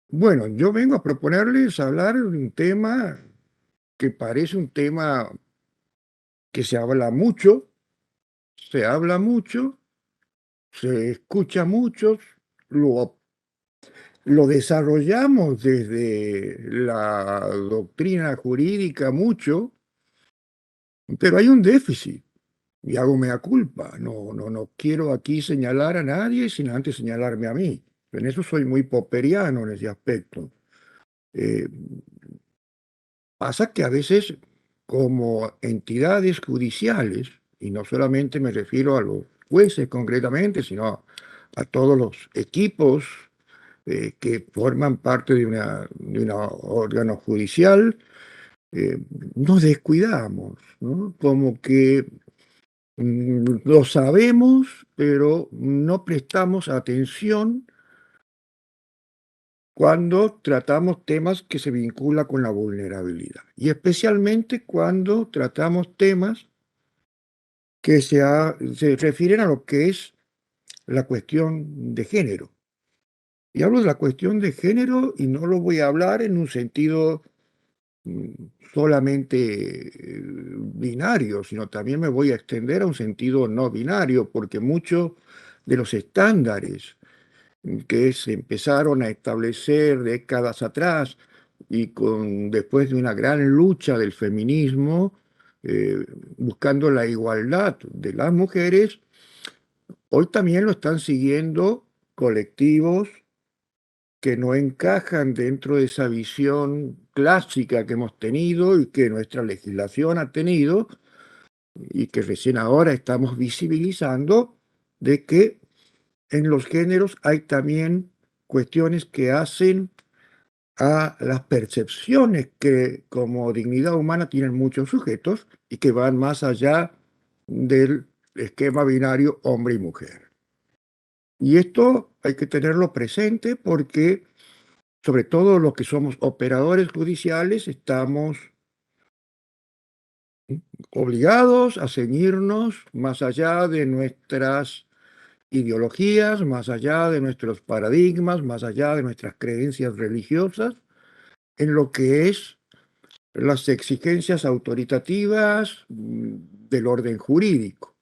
Bueno, yo vengo a proponerles hablar de un tema que parece un tema que se habla mucho, se escucha mucho, lo, lo desarrollamos desde la doctrina jurídica mucho, pero hay un déficit y hago mea culpa. No quiero aquí señalar a nadie, sino antes señalarme a mí. En eso soy muy popperiano en ese aspecto. Eh, Pasa que a veces, como entidades judiciales, y no solamente me refiero a los jueces concretamente, sino a todos los equipos que forman parte de un órgano judicial, eh, nos descuidamos, ¿no? Como que lo sabemos, pero no prestamos atención cuando tratamos temas que se vinculan con la vulnerabilidad, y especialmente cuando tratamos temas que se refieren a lo que es la cuestión de género. Y hablo de la cuestión de género y no lo voy a hablar en un sentido mm, solamente binario, sino también me voy a extender a un sentido no binario, porque muchos de los estándares que se empezaron a establecer décadas atrás y después de una gran lucha del feminismo, eh, buscando la igualdad de las mujeres, hoy también lo están siguiendo colectivos que no encajan dentro de esa visión clásica que hemos tenido y que nuestra legislación ha tenido y que recién ahora estamos visibilizando, de que en los géneros hay también cuestiones que hacen a las percepciones que como dignidad humana tienen muchos sujetos y que van más allá del esquema binario hombre y mujer. Y esto hay que tenerlo presente porque, sobre todo los que somos operadores judiciales, estamos obligados a ceñirnos más allá de nuestras ideologías, más allá de nuestros paradigmas, más allá de nuestras creencias religiosas, en lo que es las exigencias autoritativas del orden jurídico.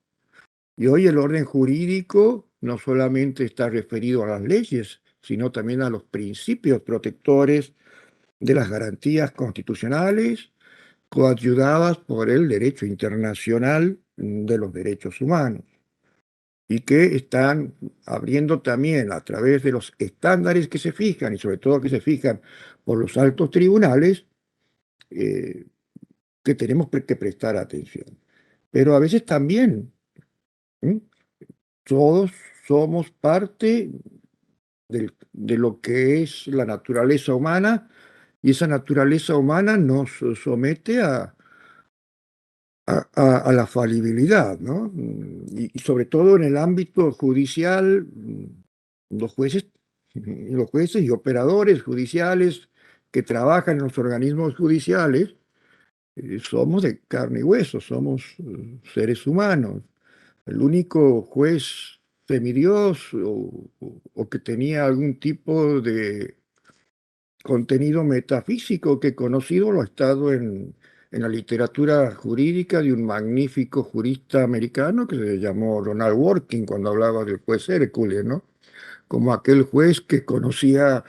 Y hoy el orden jurídico no solamente está referido a las leyes, sino también a los principios protectores de las garantías constitucionales, coadyuvadas por el derecho internacional de los derechos humanos, y que están abriendo también a través de los estándares que se fijan, y sobre todo que se fijan por los altos tribunales, eh, que tenemos que prestar atención. Pero a veces también, ¿m? Todos somos parte de lo que es la naturaleza humana, y esa naturaleza humana nos somete a la falibilidad, ¿no? Y sobre todo en el ámbito judicial, los jueces, los jueces y operadores judiciales que trabajan en los organismos judiciales, somos de carne y hueso, somos seres humanos. El único juez semidios o que tenía algún tipo de contenido metafísico que he conocido lo ha estado en la literatura jurídica de un magnífico jurista americano que se llamó Ronald Working cuando hablaba del juez Hércules, ¿no? Como aquel juez que conocía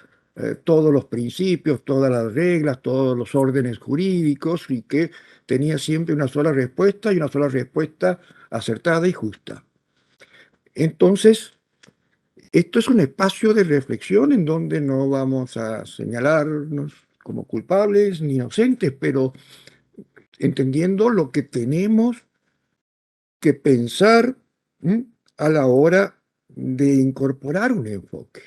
todos los principios, todas las reglas, todos los órdenes jurídicos y que tenía siempre una sola respuesta y una sola respuesta acertada y justa. Entonces, esto es un espacio de reflexión en donde no vamos a señalarnos como culpables ni inocentes, pero entendiendo lo que tenemos que pensar, ¿m? A la hora de incorporar un enfoque.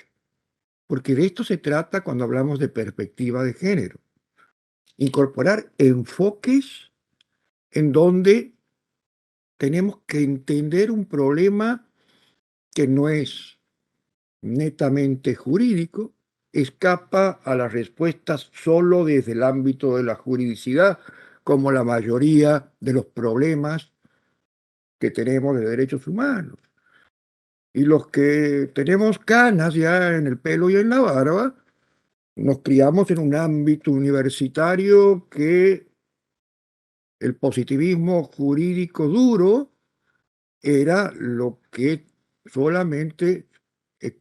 Porque de esto se trata cuando hablamos de perspectiva de género. Incorporar enfoques en donde tenemos que entender un problema que no es netamente jurídico, escapa a las respuestas solo desde el ámbito de la juridicidad, como la mayoría de los problemas que tenemos de derechos humanos. Y los que tenemos canas ya en el pelo y en la barba, nos criamos en un ámbito universitario que el positivismo jurídico duro era lo que solamente eh,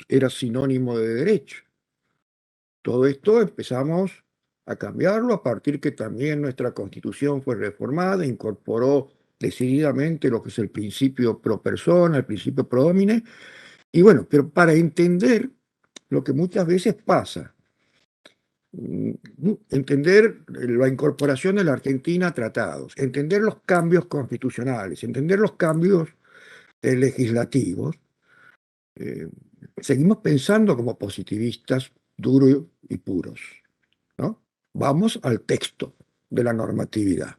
era sinónimo de derecho. Todo esto empezamos a cambiarlo a partir que también nuestra Constitución fue reformada, incorporó decididamente lo que es el principio pro persona, el principio pro domine, y bueno, pero para entender lo que muchas veces pasa, entender la incorporación de la Argentina a tratados, entender los cambios constitucionales, entender los cambios legislativos, eh, seguimos pensando como positivistas duros y puros, ¿no? Vamos al texto de la normatividad.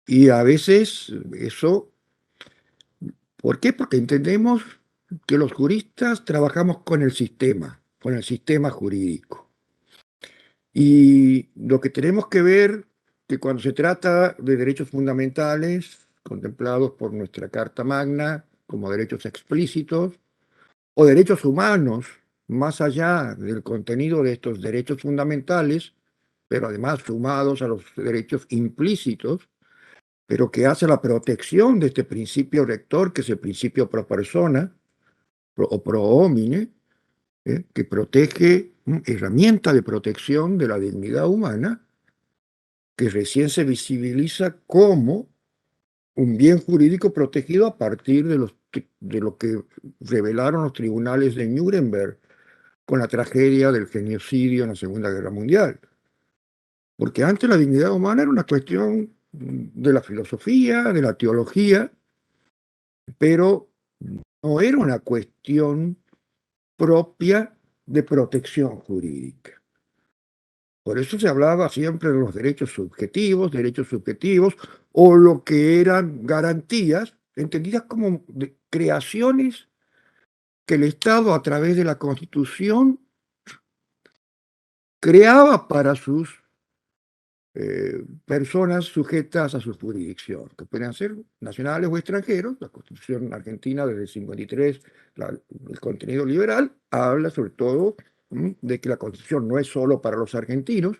Y a veces eso, ¿por qué? Porque entendemos que los juristas trabajamos con el sistema jurídico. Y lo que tenemos que ver, que cuando se trata de derechos fundamentales, contemplados por nuestra Carta Magna como derechos explícitos, o derechos humanos, más allá del contenido de estos derechos fundamentales, pero además sumados a los derechos implícitos, pero que hace la protección de este principio rector, que es el principio pro persona o pro homine, que protege, herramienta de protección de la dignidad humana, que recién se visibiliza como un bien jurídico protegido a partir de lo que revelaron los tribunales de Nuremberg con la tragedia del genocidio en la Segunda Guerra Mundial. Porque antes la dignidad humana era una cuestión de la filosofía, de la teología, pero no era una cuestión propia de protección jurídica. Por eso se hablaba siempre de los derechos subjetivos, o lo que eran garantías, entendidas como creaciones que el Estado, a través de la Constitución, creaba para sus personas sujetas a su jurisdicción, que pueden ser nacionales o extranjeros. La Constitución argentina desde el 53, el contenido liberal, habla sobre todo de que la Constitución no es solo para los argentinos,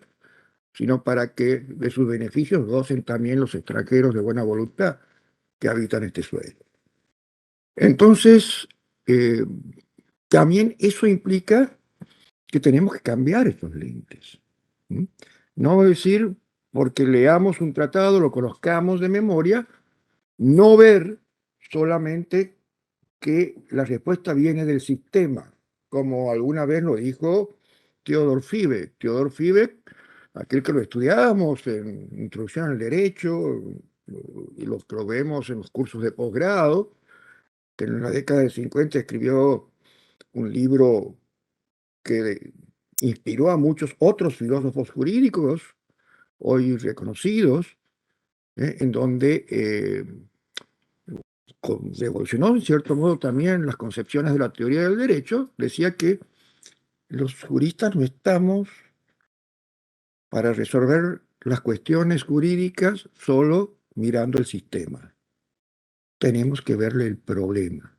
sino para que de sus beneficios gocen también los extranjeros de buena voluntad que habitan este suelo. Entonces, eh, también eso implica que tenemos que cambiar estos límites. ¿Mm? No decir, porque leamos un tratado, lo conozcamos de memoria, no ver solamente que la respuesta viene del sistema, como alguna vez lo dijo Theodor Fiebe. Theodor Fiebe, aquel que lo estudiábamos en Introducción al Derecho, y lo que lo vemos en los cursos de posgrado, que en la década del 50 escribió un libro que inspiró a muchos otros filósofos jurídicos, hoy reconocidos, en donde revolucionó en cierto modo también las concepciones de la teoría del derecho. Decía que los juristas no estamos para resolver las cuestiones jurídicas solo mirando el sistema. Tenemos que verle el problema.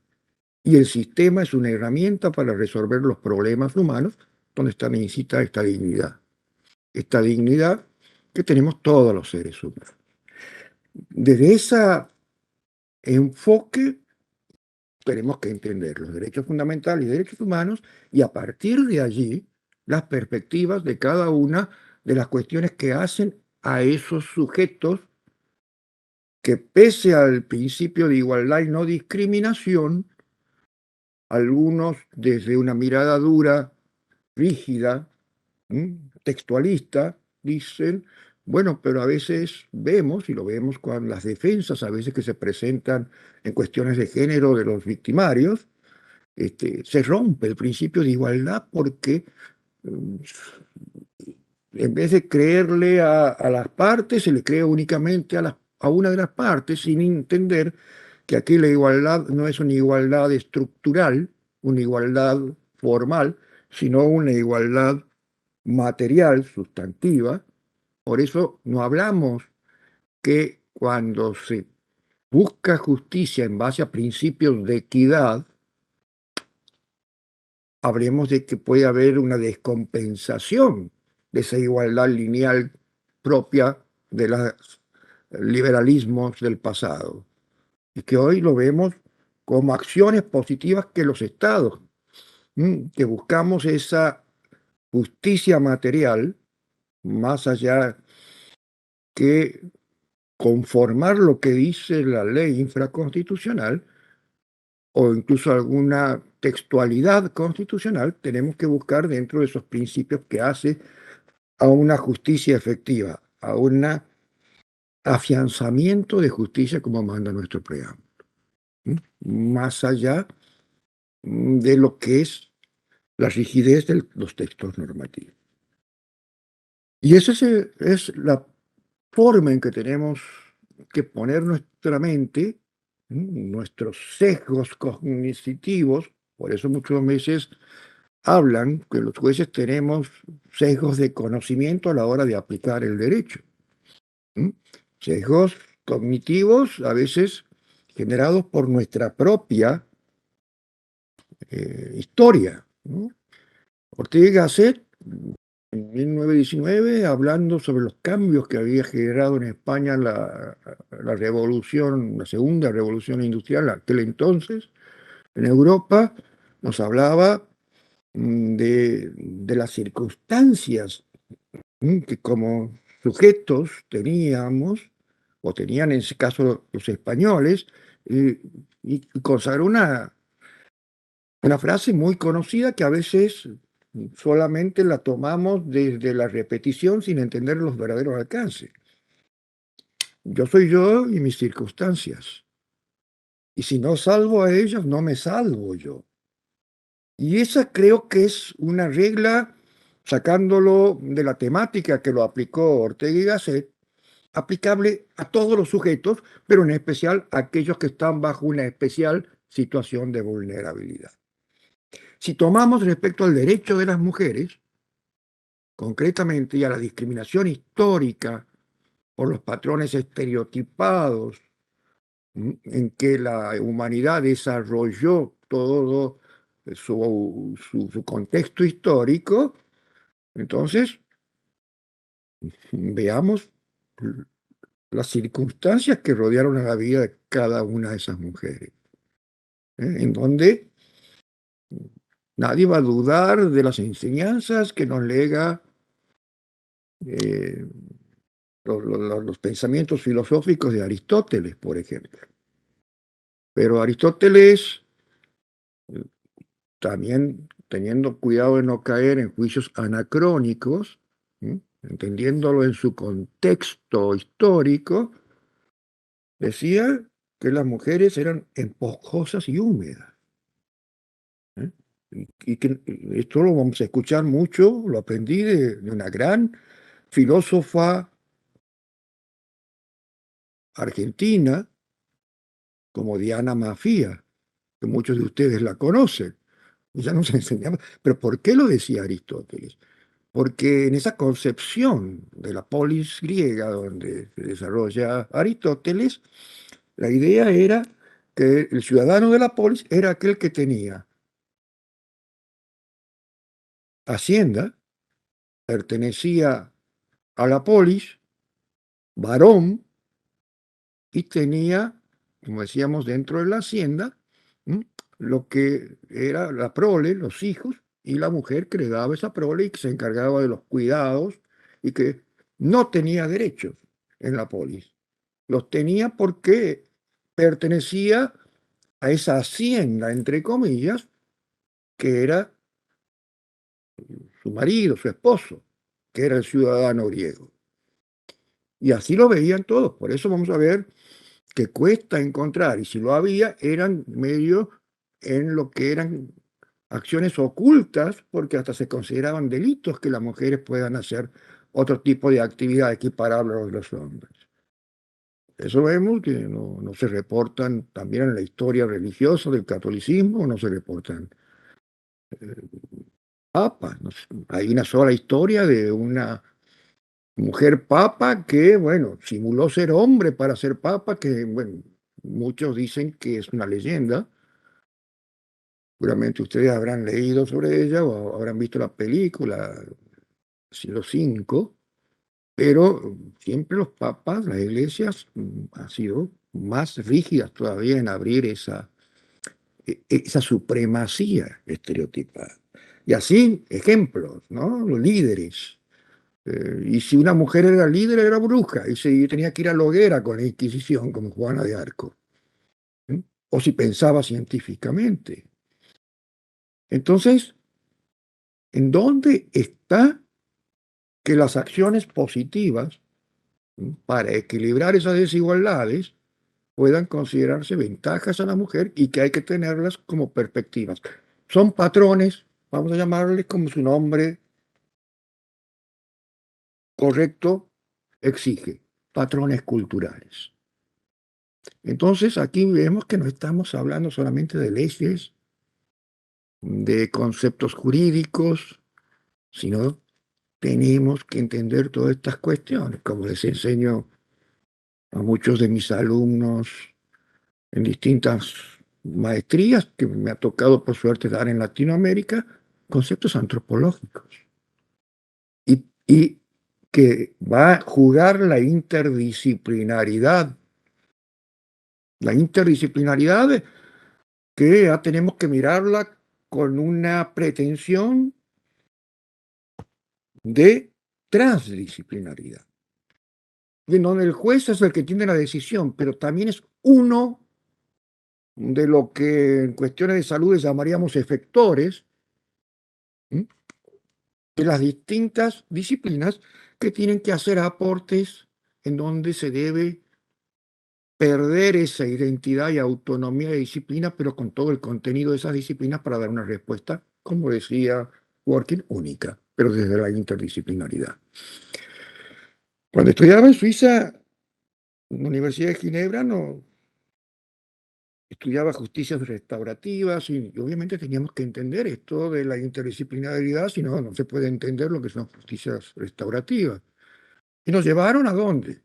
Y el sistema es una herramienta para resolver los problemas humanos donde está necesita esta dignidad que tenemos todos los seres humanos. Desde ese enfoque tenemos que entender los derechos fundamentales y derechos humanos, y a partir de allí las perspectivas de cada una de las cuestiones que hacen a esos sujetos que, pese al principio de igualdad y no discriminación, algunos desde una mirada dura, rígida, textualista, dicen, bueno, pero a veces vemos, y lo vemos con las defensas a veces que se presentan en cuestiones de género de los victimarios, se rompe el principio de igualdad porque mm, en vez de creerle a las partes, se le cree únicamente a una de las partes, sin entender que aquí la igualdad no es una igualdad estructural, una igualdad formal, sino una igualdad material, sustantiva. Por eso no hablamos que cuando se busca justicia en base a principios de equidad, hablemos de que puede haber una descompensación de esa igualdad lineal propia de los liberalismos del pasado, y que hoy lo vemos como acciones positivas que los estados, que buscamos esa justicia material más allá que conformar lo que dice la ley infraconstitucional o incluso alguna textualidad constitucional, tenemos que buscar dentro de esos principios que hace a una justicia efectiva, a un afianzamiento de justicia como manda nuestro preámbulo, ¿m? Más allá de lo que es la rigidez de los textos normativos. Y esa es la forma en que tenemos que poner nuestra mente, nuestros sesgos cognitivos. Por eso muchas veces hablan que los jueces tenemos sesgos de conocimiento a la hora de aplicar el derecho. ¿M? Sesgos cognitivos a veces generados por nuestra propia historia, ¿no? Ortega y Gasset, en 1919, hablando sobre los cambios que había generado en España la revolución, la segunda revolución industrial, aquel entonces, en Europa, nos hablaba de las circunstancias que como sujetos teníamos, o tenían en ese caso los españoles, y consagró una frase muy conocida que a veces solamente la tomamos desde la repetición sin entender los verdaderos alcances. Yo soy yo y mis circunstancias. Y si no salvo a ellos, no me salvo yo. Y esa creo que es una regla, sacándolo de la temática que lo aplicó Ortega y Gasset, aplicable a todos los sujetos, pero en especial a aquellos que están bajo una especial situación de vulnerabilidad. Si tomamos respecto al derecho de las mujeres, concretamente, y a la discriminación histórica por los patrones estereotipados en que la humanidad desarrolló todo su contexto histórico, entonces veamos las circunstancias que rodearon a la vida de cada una de esas mujeres, en donde nadie va a dudar de las enseñanzas que nos lega eh, los pensamientos filosóficos de Aristóteles, por ejemplo. Pero Aristóteles, eh, también teniendo cuidado de no caer en juicios anacrónicos, entendiéndolo en su contexto histórico, decía que las mujeres eran esponjosas y húmedas. ¿Eh? Y que esto lo vamos a escuchar mucho, lo aprendí de una gran filósofa argentina como Diana Mafía, que muchos de ustedes la conocen. Ya nos enseñaba. Pero ¿por qué lo decía Aristóteles? Porque en esa concepción de la polis griega donde se desarrolla Aristóteles, la idea era que el ciudadano de la polis era aquel que tenía hacienda, pertenecía a la polis, varón, y tenía, como decíamos, dentro de la hacienda, ¿m? Lo que era la prole, los hijos, y la mujer que le daba esa prole y que se encargaba de los cuidados y que no tenía derechos en la polis. Los tenía porque pertenecía a esa hacienda, entre comillas, que era su marido, su esposo, que era el ciudadano griego. Y así lo veían todos. Por eso vamos a ver que cuesta encontrar, y si lo había, eran medio en lo que eran acciones ocultas, porque hasta se consideraban delitos que las mujeres puedan hacer otro tipo de actividad equiparable a los hombres. Eso vemos que no se reportan también en la historia religiosa del catolicismo, no se reportan papas. Hay una sola historia de una mujer papa que, bueno, simuló ser hombre para ser papa, que, bueno, muchos dicen que es una leyenda, Seguramente ustedes habrán leído sobre ella o habrán visto la película, siglo V, pero siempre los papas, las iglesias, han sido más rígidas todavía en abrir esa supremacía estereotipada. Y así, ejemplos, ¿no? Los líderes. Y si una mujer era líder, era bruja, y se tenía que ir a la hoguera con la Inquisición, como Juana de Arco. ¿Sí? O si pensaba científicamente. Entonces, ¿en dónde está que las acciones positivas, para equilibrar esas desigualdades, puedan considerarse ventajas a la mujer y que hay que tenerlas como perspectivas? Son patrones, vamos a llamarles como su nombre correcto exige, patrones culturales. Entonces aquí vemos que no estamos hablando solamente de leyes, de conceptos jurídicos, sino tenemos que entender todas estas cuestiones, como les enseño a muchos de mis alumnos en distintas maestrías que me ha tocado por suerte dar en Latinoamérica, conceptos antropológicos. Y que va a jugar la interdisciplinaridad que ya tenemos que mirarla con una pretensión de transdisciplinaridad, en donde el juez es el que tiene la decisión, pero también es uno de lo que en cuestiones de salud llamaríamos efectores, ¿m? De las distintas disciplinas que tienen que hacer aportes en donde se debe perder esa identidad y autonomía de disciplina, pero con todo el contenido de esas disciplinas para dar una respuesta, como decía Working, única, pero desde la interdisciplinaridad. Cuando estudiaba en Suiza, en la Universidad de Ginebra, no, estudiaba justicias restaurativas y obviamente teníamos que entender esto de la interdisciplinaridad, si no, no se puede entender lo que son justicias restaurativas. ¿Y nos llevaron a dónde?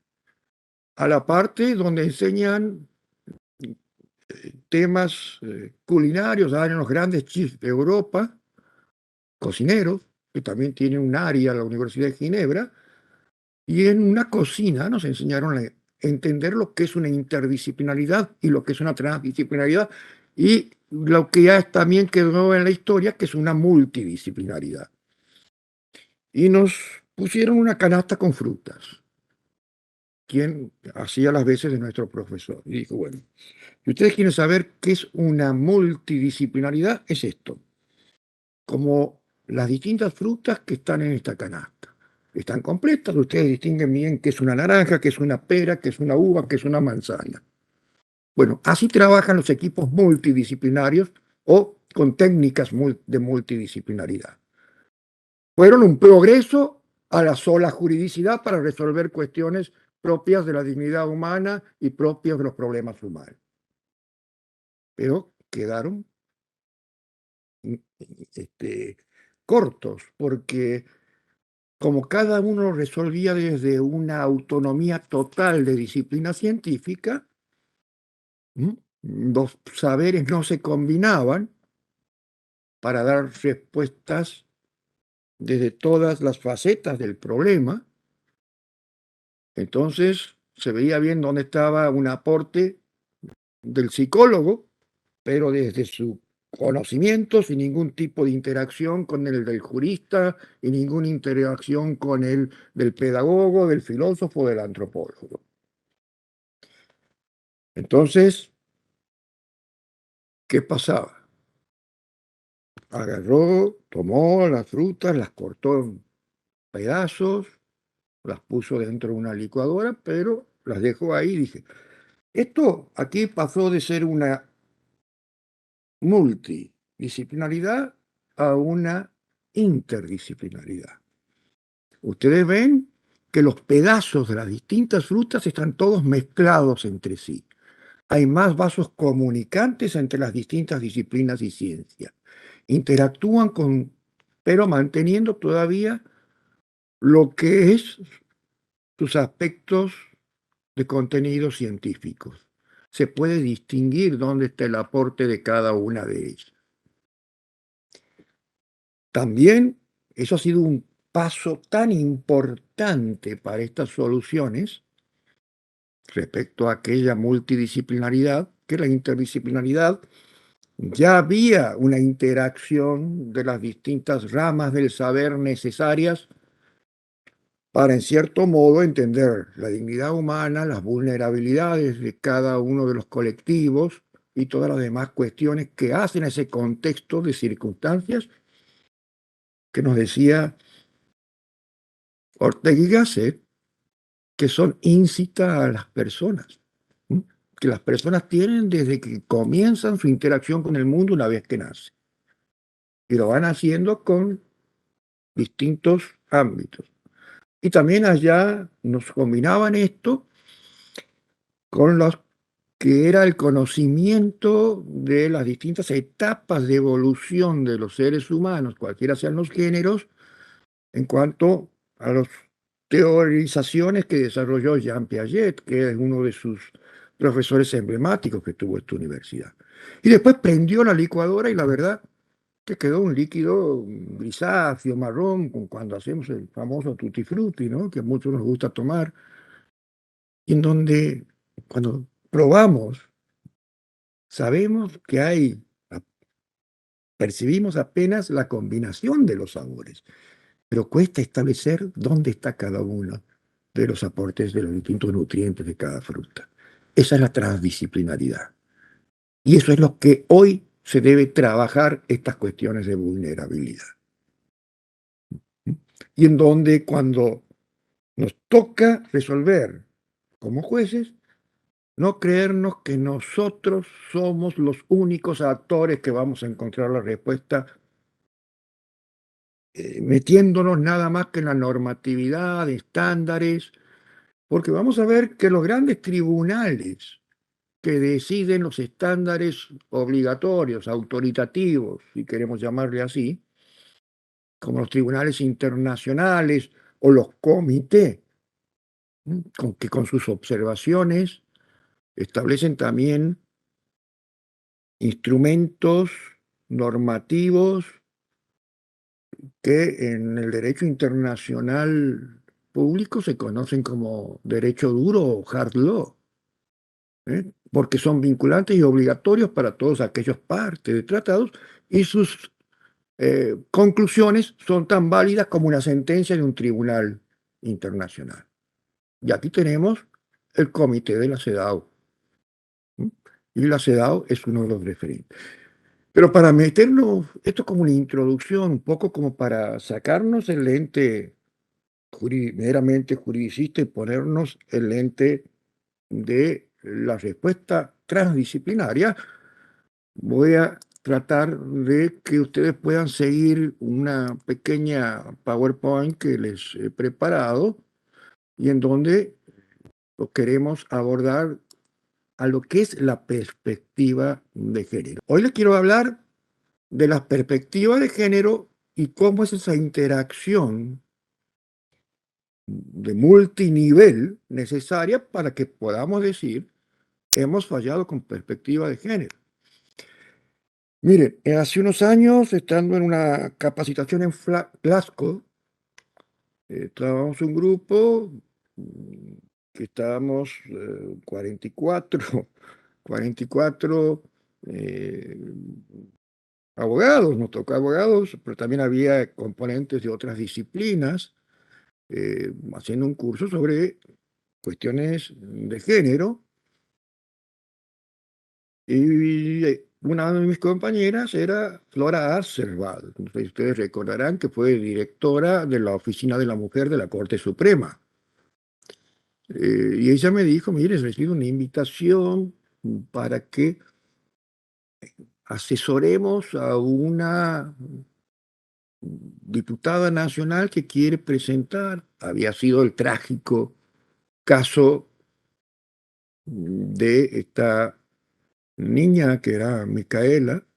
A la parte donde enseñan temas culinarios, en los grandes chefs de Europa, cocineros, que también tienen un área en la Universidad de Ginebra, y en una cocina nos enseñaron a entender lo que es una interdisciplinaridad y lo que es una transdisciplinaridad, y lo que ya también quedó en la historia, que es una multidisciplinaridad. Y nos pusieron una canasta con frutas, quien hacía las veces de nuestro profesor. Y dijo, bueno, si ustedes quieren saber qué es una multidisciplinaridad, es esto: como las distintas frutas que están en esta canasta. Están completas, ustedes distinguen bien qué es una naranja, qué es una pera, qué es una uva, qué es una manzana. Bueno, así trabajan los equipos multidisciplinarios o con técnicas de multidisciplinaridad. Fueron un progreso a la sola juridicidad para resolver cuestiones propias de la dignidad humana y propias de los problemas humanos. Pero quedaron este, cortos, porque como cada uno resolvía desde una autonomía total de disciplina científica, los saberes no se combinaban para dar respuestas desde todas las facetas del problema. Entonces se veía bien dónde estaba un aporte del psicólogo, pero desde su conocimiento, sin ningún tipo de interacción con el del jurista y ninguna interacción con el del pedagogo, del filósofo, del antropólogo. Entonces, ¿qué pasaba? Agarró, tomó las frutas, las cortó en pedazos, las puso dentro de una licuadora, pero las dejó ahí y dije, esto aquí pasó de ser una multidisciplinaridad a una interdisciplinaridad. Ustedes ven que los pedazos de las distintas frutas están todos mezclados entre sí. Hay más vasos comunicantes entre las distintas disciplinas y ciencias. Interactúan pero manteniendo todavía lo que es sus aspectos de contenidos científicos. Se puede distinguir dónde está el aporte de cada una de ellas. También eso ha sido un paso tan importante para estas soluciones respecto a aquella multidisciplinaridad, que la interdisciplinaridad ya había una interacción de las distintas ramas del saber necesarias para, en cierto modo, entender la dignidad humana, las vulnerabilidades de cada uno de los colectivos y todas las demás cuestiones que hacen ese contexto de circunstancias que nos decía Ortega y Gasset, que son incita a las personas, ¿m? Que las personas tienen desde que comienzan su interacción con el mundo una vez que nacen, y lo van haciendo con distintos ámbitos. Y también allá nos combinaban esto con los que era el conocimiento de las distintas etapas de evolución de los seres humanos, cualquiera sean los géneros, en cuanto a las teorizaciones que desarrolló Jean Piaget, que es uno de sus profesores emblemáticos que tuvo esta universidad. Y después prendió la licuadora y la verdad que quedó un líquido grisáceo, marrón, como cuando hacemos el famoso tutti frutti, ¿no? Que a muchos nos gusta tomar, y en donde cuando probamos, sabemos que hay, percibimos apenas la combinación de los sabores, pero cuesta establecer dónde está cada uno de los aportes de los distintos nutrientes de cada fruta. Esa es la transdisciplinaridad. Y eso es lo que hoy se debe trabajar estas cuestiones de vulnerabilidad. Y en donde cuando nos toca resolver como jueces, no creernos que nosotros somos los únicos actores que vamos a encontrar la respuesta, metiéndonos nada más que en la normatividad, estándares, porque vamos a ver que los grandes tribunales que deciden los estándares obligatorios, autoritativos, si queremos llamarle así, como los tribunales internacionales o los comités, con que con sus observaciones establecen también instrumentos normativos que en el derecho internacional público se conocen como derecho duro o hard law, porque son vinculantes y obligatorios para todos aquellos partes de tratados y sus conclusiones son tan válidas como una sentencia de un tribunal internacional. Y aquí tenemos el comité de la CEDAW, ¿m? Y la CEDAW es uno de los referentes. Pero para meterlo, esto como una introducción, un poco como para sacarnos el lente meramente juridicista y ponernos el lente de la respuesta transdisciplinaria, voy a tratar de que ustedes puedan seguir una pequeña PowerPoint que les he preparado y en donde lo queremos abordar a lo que es la perspectiva de género. Hoy les quiero hablar de la perspectiva de género y cómo es esa interacción de multinivel necesaria para que podamos decir hemos fallado con perspectiva de género. Miren, hace unos años, estando en una capacitación en Glasgow, estábamos un grupo que estábamos 44, 44 eh, abogados, nos tocó abogados, pero también había componentes de otras disciplinas, haciendo un curso sobre cuestiones de género. Y una de mis compañeras era Flora Arcelbal. Ustedes recordarán que fue directora de la Oficina de la Mujer de la Corte Suprema. Y ella me dijo, mire, recibo una invitación para que asesoremos a una diputada nacional que quiere presentar. Había sido el trágico caso de esta niña que era Micaela,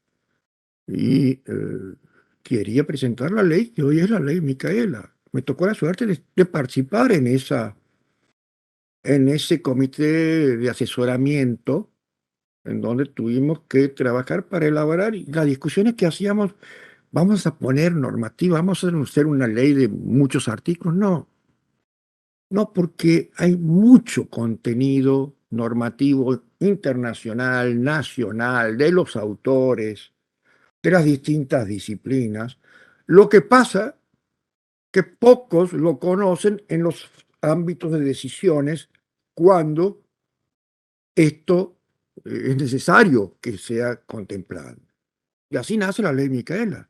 y quería presentar la ley, que hoy es la ley Micaela. Me tocó la suerte de participar en ese comité de asesoramiento, en donde tuvimos que trabajar para elaborar y las discusiones que hacíamos. vamos a poner normativa, vamos a hacer una ley de muchos artículos. No, no, porque hay mucho contenido normativo internacional, nacional, de los autores, de las distintas disciplinas. Lo que pasa que pocos lo conocen en los ámbitos de decisiones cuando esto es necesario que sea contemplado. Y así nace la ley Micaela.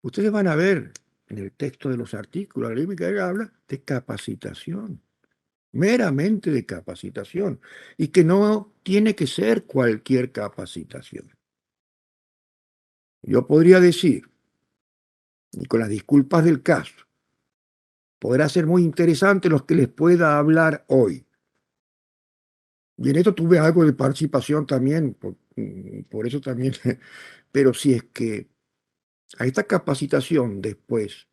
Ustedes van a ver en el texto de los artículos, la ley Micaela habla de capacitación, meramente de capacitación, y que no tiene que ser cualquier capacitación. Yo podría decir, y con las disculpas del caso, podrá ser muy interesante los que les pueda hablar hoy. Y en esto tuve algo de participación también, por eso también, pero si es que a esta capacitación después,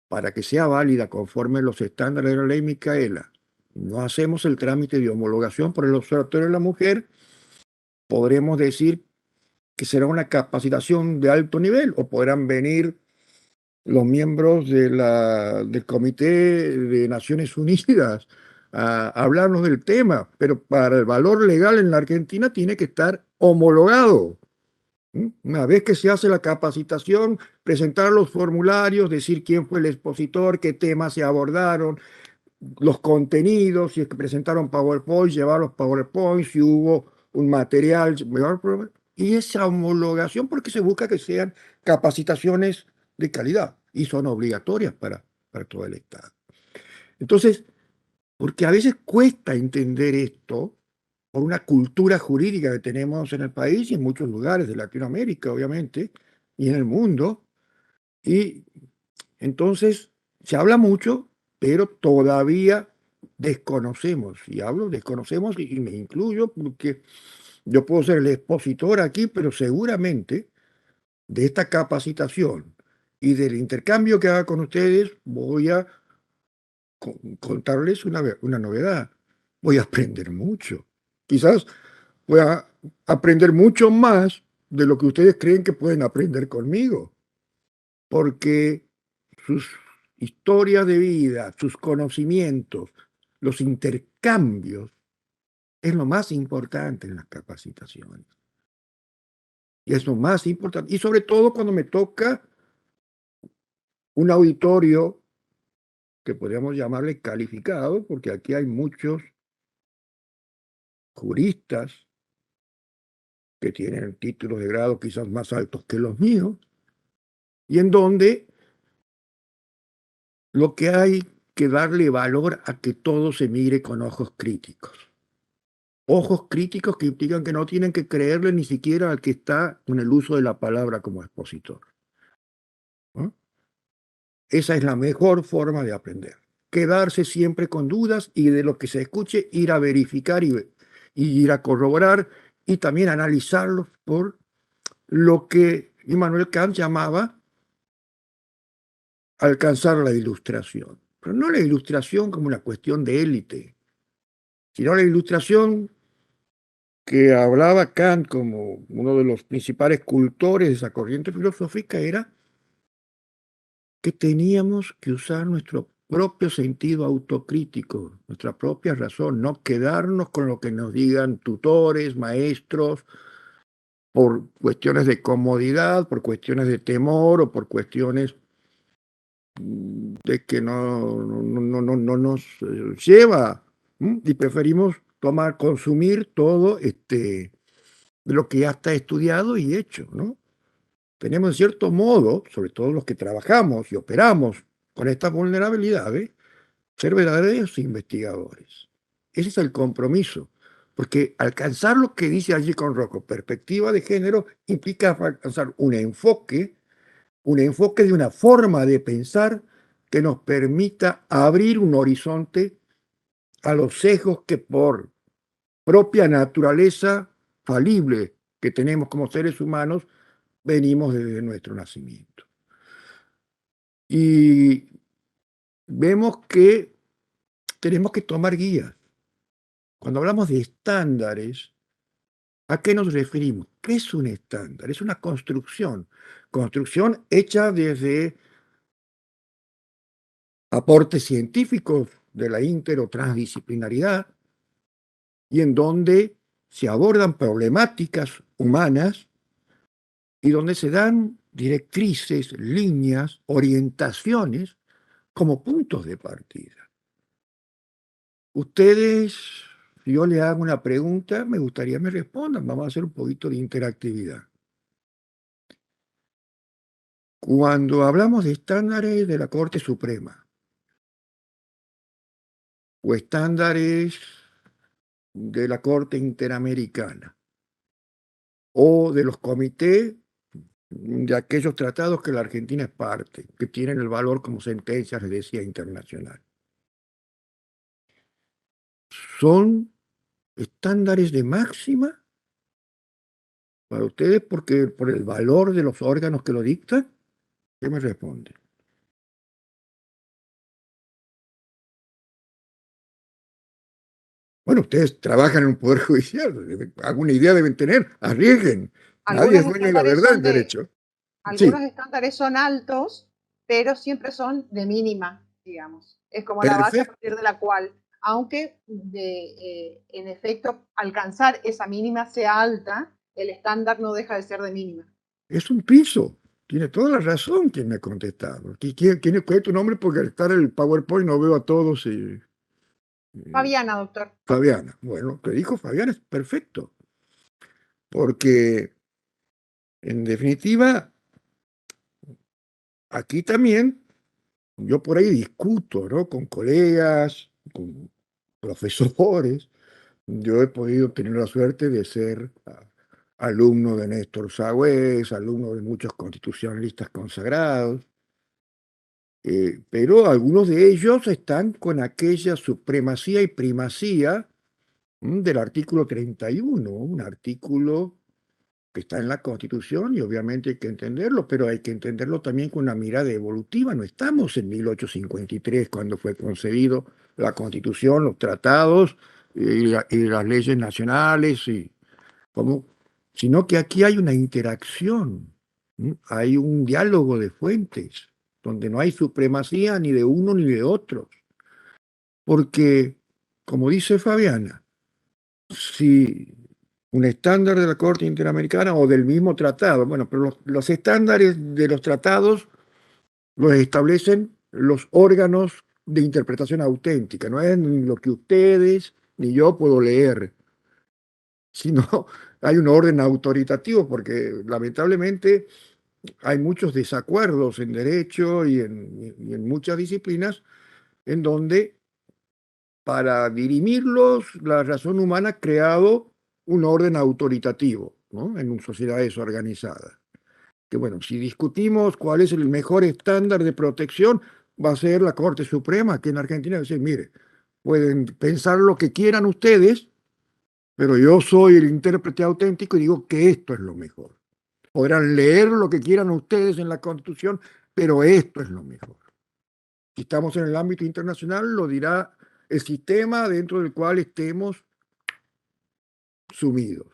para que sea válida conforme los estándares de la ley Micaela, no hacemos el trámite de homologación por el Observatorio de la Mujer, podremos decir que será una capacitación de alto nivel o podrán venir los miembros del Comité de Naciones Unidas a hablarnos del tema, pero para el valor legal en la Argentina tiene que estar homologado. Una vez que se hace la capacitación, presentar los formularios, decir quién fue el expositor, qué temas se abordaron, los contenidos, si es que presentaron PowerPoint, llevar los PowerPoint, si hubo un material, y esa homologación porque se busca que sean capacitaciones de calidad y son obligatorias para todo el Estado. Entonces, porque a veces cuesta entender esto por una cultura jurídica que tenemos en el país y en muchos lugares de Latinoamérica, obviamente, y en el mundo, y entonces se habla mucho, pero todavía desconocemos, y hablo desconocemos y me incluyo porque yo puedo ser el expositor aquí, pero seguramente de esta capacitación y del intercambio que haga con ustedes voy a contarles una novedad. Voy a aprender mucho. Quizás voy a aprender mucho más de lo que ustedes creen que pueden aprender conmigo, porque sus historias de vida, sus conocimientos, los intercambios, es lo más importante en las capacitaciones. Y es lo más importante. Y sobre todo cuando me toca un auditorio que podríamos llamarle calificado, porque aquí hay muchos juristas que tienen títulos de grado quizás más altos que los míos, y en donde lo que hay que darle valor a que todo se mire con ojos críticos. Ojos críticos que implican que no tienen que creerle ni siquiera al que está con el uso de la palabra como expositor, ¿no? Esa es la mejor forma de aprender. Quedarse siempre con dudas y de lo que se escuche ir a verificar y ir a corroborar y también analizarlos por lo que Immanuel Kant llamaba alcanzar la ilustración. Pero no la ilustración como una cuestión de élite, sino la ilustración que hablaba Kant como uno de los principales cultores de esa corriente filosófica era que teníamos que usar nuestro propio sentido autocrítico, nuestra propia razón, no quedarnos con lo que nos digan tutores, maestros, por cuestiones de comodidad, por cuestiones de temor o por cuestiones de que no nos lleva, y preferimos consumir todo de lo que ya está estudiado y hecho, ¿no? Tenemos en cierto modo, sobre todo los que trabajamos y operamos con estas vulnerabilidades, ser verdaderos investigadores. Ese es el compromiso, porque alcanzar lo que dice allí con Rocco, perspectiva de género, implica alcanzar un enfoque de una forma de pensar que nos permita abrir un horizonte a los sesgos que por propia naturaleza falible que tenemos como seres humanos venimos desde nuestro nacimiento. Y vemos que tenemos que tomar guías. Cuando hablamos de estándares, ¿a qué nos referimos? ¿Qué es un estándar? Es una construcción. construcción hecha desde aportes científicos de la inter o transdisciplinaridad y en donde se abordan problemáticas humanas y donde se dan directrices, líneas, orientaciones como puntos de partida. Ustedes, si yo le hago una pregunta, me gustaría que me respondan. Vamos a hacer un poquito de interactividad. Cuando hablamos de estándares de la Corte Suprema o estándares de la Corte Interamericana o de los comités de aquellos tratados que la Argentina es parte, que tienen el valor como sentencias, les decía, internacional. ¿Son estándares de máxima para ustedes porque por el valor de los órganos que lo dictan? ¿Qué me responde? Bueno, ustedes trabajan en un poder judicial, alguna idea deben tener, arriesguen. Nadie Algunos es dueño de la verdad en derecho. algunos Sí, estándares son altos, pero siempre son de mínima, digamos. Es como la base a perfecto. partir de la cual, aunque en efecto alcanzar esa mínima sea alta, el estándar no deja de ser de mínima. Es un piso. Tiene toda la razón quien me ha contestado. ¿Cuál es tu nombre? Porque al estar el PowerPoint no veo a todos. Fabiana, doctor. Fabiana. Bueno, lo que dijo Fabiana es perfecto. Porque, en definitiva, aquí también yo por ahí discuto, ¿no? Con colegas, con profesores. Yo he podido tener la suerte de ser alumno de Néstor Sagüez, alumno de muchos constitucionalistas consagrados, pero algunos de ellos están con aquella supremacía y primacía del artículo 31, un artículo que está en la Constitución y obviamente hay que entenderlo, pero hay que entenderlo también con una mirada evolutiva. No estamos en 1853 cuando fue concebido la Constitución, los tratados y las leyes nacionales, como, sino que aquí hay una interacción, hay un diálogo de fuentes, donde no hay supremacía ni de uno ni de otros. Porque, como dice Fabiana, si un estándar de la Corte Interamericana o del mismo tratado. Bueno, pero los estándares de los tratados los establecen los órganos de interpretación auténtica, no es ni lo que ustedes ni yo puedo leer, sino hay un orden autoritativo, porque lamentablemente hay muchos desacuerdos en derecho y en muchas disciplinas en donde para dirimirlos, la razón humana ha creado un orden autoritativo, ¿no? En sociedades organizadas. Que bueno, si discutimos cuál es el mejor estándar de protección, va a ser la Corte Suprema, que en Argentina va a decir, mire, pueden pensar lo que quieran ustedes, pero yo soy el intérprete auténtico y digo que esto es lo mejor. Podrán leer lo que quieran ustedes en la Constitución, pero esto es lo mejor. Si estamos en el ámbito internacional, lo dirá el sistema dentro del cual estemos sumidos.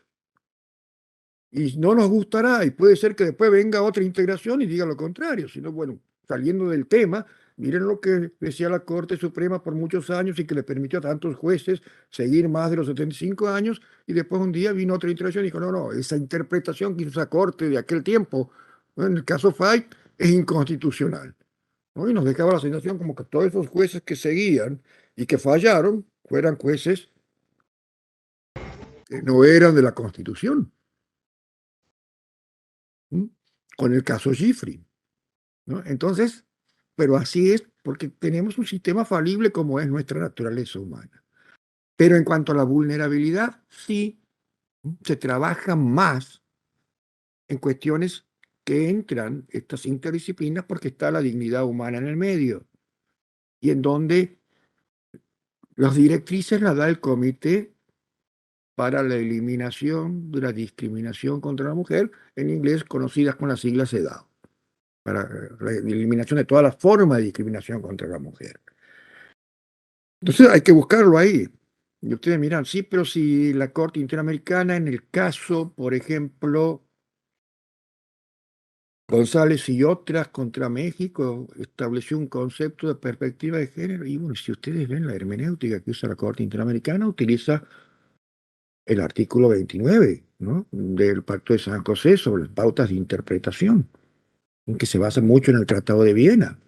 Y no nos gustará, y puede ser que después venga otra integración y diga lo contrario, sino bueno, saliendo del tema, miren lo que decía la Corte Suprema por muchos años y que le permitió a tantos jueces seguir más de los 75 años, y después un día vino otra integración y dijo, no, no, esa interpretación que hizo esa Corte de aquel tiempo, ¿no? En el caso Fay, es inconstitucional, ¿no? Y nos dejaba la sensación como que todos esos jueces que seguían y que fallaron fueran jueces que no eran de la Constitución. ¿Mm? Con el caso Gifri, ¿no? Entonces, pero así es porque tenemos un sistema falible como es nuestra naturaleza humana. Pero en cuanto a la vulnerabilidad, sí se trabaja más en cuestiones que entran estas interdisciplinas porque está la dignidad humana en el medio y en donde las directrices las da el Comité para la Eliminación de la Discriminación contra la Mujer, en inglés conocidas con las siglas EDAO, para la eliminación de todas las formas de discriminación contra la mujer. Entonces hay que buscarlo ahí. Y ustedes miran, sí, pero si la Corte Interamericana, en el caso, por ejemplo, González y otras contra México estableció un concepto de perspectiva de género. Y bueno, si ustedes ven la hermenéutica que usa la Corte Interamericana, utiliza el artículo 29, ¿no?, del Pacto de San José sobre las pautas de interpretación, en que se basa mucho en el Tratado de Viena,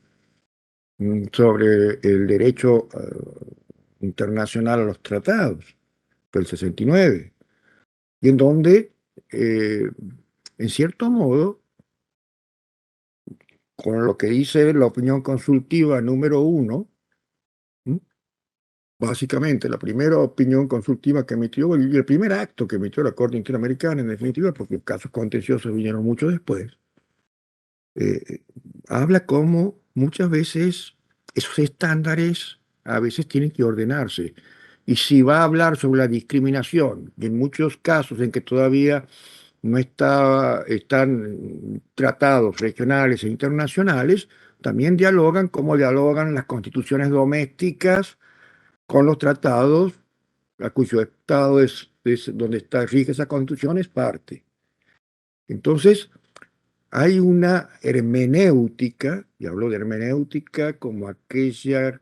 sobre el derecho internacional a los tratados del 69, y en donde, eh, en cierto modo, con lo que dice la opinión consultiva número 1, básicamente la primera opinión consultiva que emitió y el primer acto que emitió la Corte Interamericana, en definitiva, porque casos contenciosos vinieron mucho después, eh, habla como muchas veces esos estándares a veces tienen que ordenarse. Y si va a hablar sobre la discriminación, y en muchos casos en que todavía no están tratados regionales e internacionales, también dialogan como dialogan las constituciones domésticas con los tratados a cuyo estado es donde rige esa constitución es parte. Entonces, hay una hermenéutica, y hablo de hermenéutica como aquella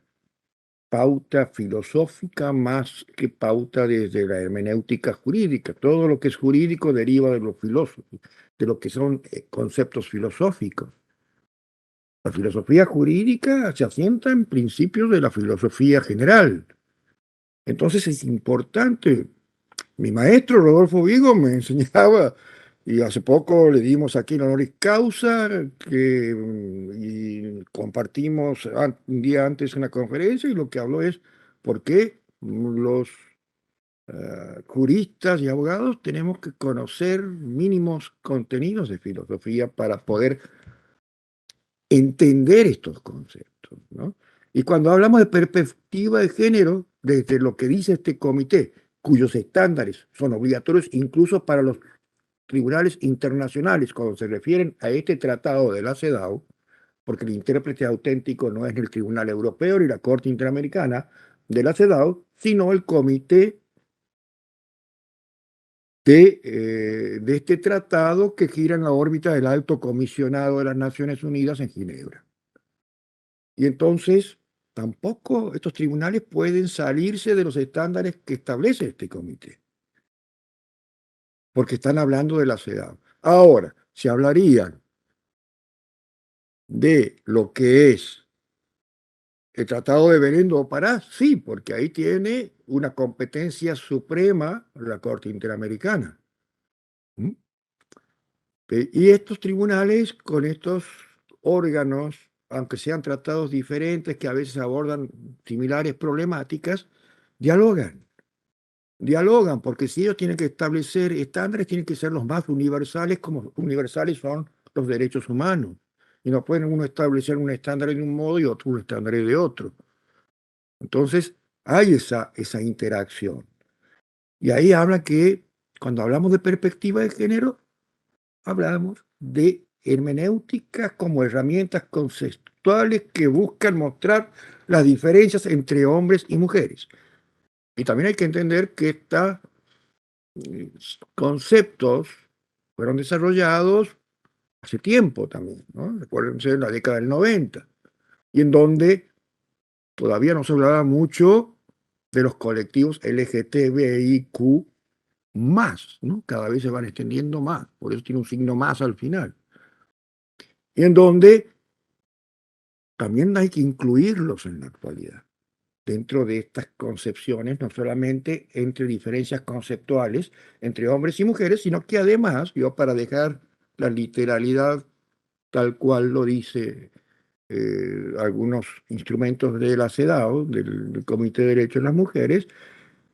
pauta filosófica más que pauta desde la hermenéutica jurídica. Todo lo que es jurídico deriva de lo filosófico, de lo que son conceptos filosóficos. La filosofía jurídica se asienta en principios de la filosofía general. Entonces es importante. Mi maestro Rodolfo Vigo me enseñaba, y hace poco le dimos aquí la honoris causa, y compartimos un día antes una conferencia, y lo que habló es por qué los juristas y abogados tenemos que conocer mínimos contenidos de filosofía para poder entender estos conceptos, ¿no? Y cuando hablamos de perspectiva de género, desde lo que dice este comité, cuyos estándares son obligatorios incluso para los tribunales internacionales, cuando se refieren a este tratado de la CEDAW, porque el intérprete auténtico no es el Tribunal Europeo ni la Corte Interamericana de la CEDAW, sino el comité de este tratado que gira en la órbita del Alto Comisionado de las Naciones Unidas en Ginebra. Y entonces, tampoco estos tribunales pueden salirse de los estándares que establece este comité, porque están hablando de la CEDAW. Ahora, si hablarían de lo que es el Tratado de Belén do Pará, sí, porque ahí tiene una competencia suprema la Corte Interamericana. ¿Mm? Y estos tribunales, con estos órganos, aunque sean tratados diferentes, que a veces abordan similares problemáticas, dialogan. Dialogan, porque si ellos tienen que establecer estándares, tienen que ser los más universales, como universales son los derechos humanos. Y no pueden uno establecer un estándar de un modo y otro un estándar de otro. Entonces, hay esa interacción. Y ahí habla que, cuando hablamos de perspectiva de género, hablamos de hermenéutica como herramientas conceptuales que buscan mostrar las diferencias entre hombres y mujeres. Y también hay que entender que estos conceptos fueron desarrollados hace tiempo también, ¿no? Recuérdense, en la década del 90, y en donde todavía no se hablaba mucho de los colectivos LGTBIQ más, ¿no? Cada vez se van extendiendo más, por eso tiene un signo más al final. Y en donde también hay que incluirlos en la actualidad, dentro de estas concepciones, no solamente entre diferencias conceptuales entre hombres y mujeres, sino que además, yo para dejar la literalidad tal cual lo dice algunos instrumentos de la CEDAW, del Comité de Derechos de las Mujeres,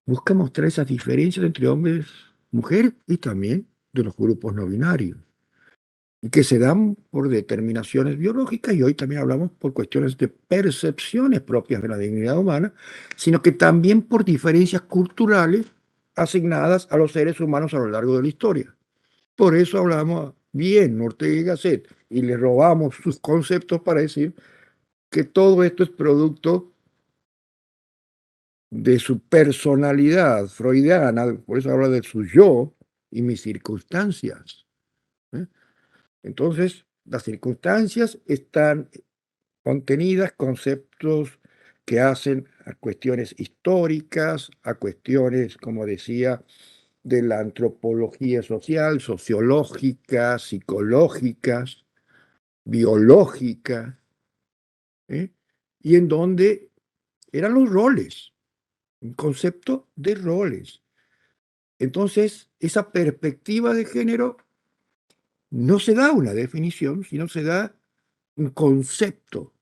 busca mostrar esas diferencias entre hombres, mujeres y también de los grupos no binarios, y que se dan por determinaciones biológicas, y hoy también hablamos por cuestiones de percepciones propias de la dignidad humana, sino que también por diferencias culturales asignadas a los seres humanos a lo largo de la historia. Por eso hablamos bien Ortega y Gasset y le robamos sus conceptos para decir que todo esto es producto de su personalidad freudiana, por eso habla de su yo y mis circunstancias, ¿eh? Entonces, las circunstancias están contenidas, conceptos que hacen a cuestiones históricas, a cuestiones, como decía, de la antropología social, sociológicas, psicológicas, biológicas, ¿eh? Y en donde eran los roles, un concepto de roles. Entonces, esa perspectiva de género no se da una definición, sino se da un concepto,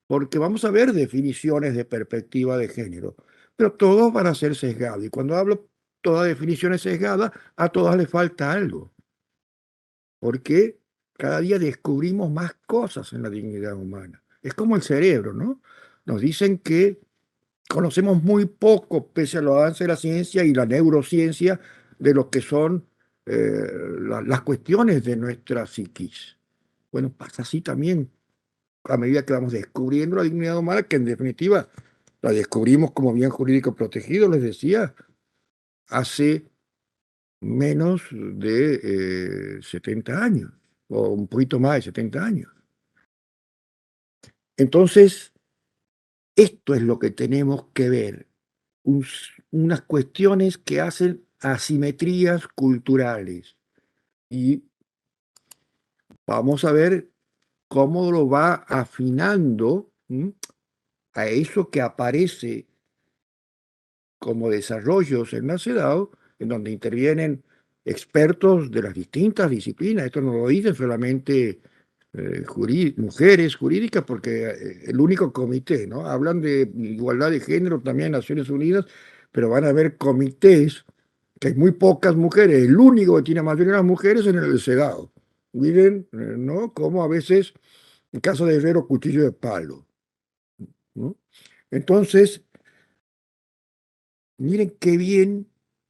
porque vamos a ver definiciones de perspectiva de género, pero todos van a ser sesgados. Y cuando hablo toda definición es sesgada, a todas les falta algo, porque cada día descubrimos más cosas en la dignidad humana. Es como el cerebro, ¿no? Nos dicen que conocemos muy poco, pese a los avances de la ciencia y la neurociencia, de lo que son las cuestiones de nuestra psiquis. Bueno, pasa así también a medida que vamos descubriendo la dignidad humana, que en definitiva la descubrimos como bien jurídico protegido, les decía, hace menos de 70 años, o un poquito más de 70 años. Entonces, esto es lo que tenemos que ver, unas cuestiones que hacen asimetrías culturales. Y vamos a ver cómo lo va afinando a eso que aparece como desarrollos en la CEDAW, en donde intervienen expertos de las distintas disciplinas. Esto no lo dicen solamente mujeres jurídicas, porque el único comité, ¿no? Hablan de igualdad de género también en Naciones Unidas, pero van a haber comités que hay muy pocas mujeres. El único que tiene mayoría de las mujeres es en el CEDAW. Miren, ¿no? Como a veces, en caso de herrero, cuchillo de palo, ¿no? Entonces, miren qué bien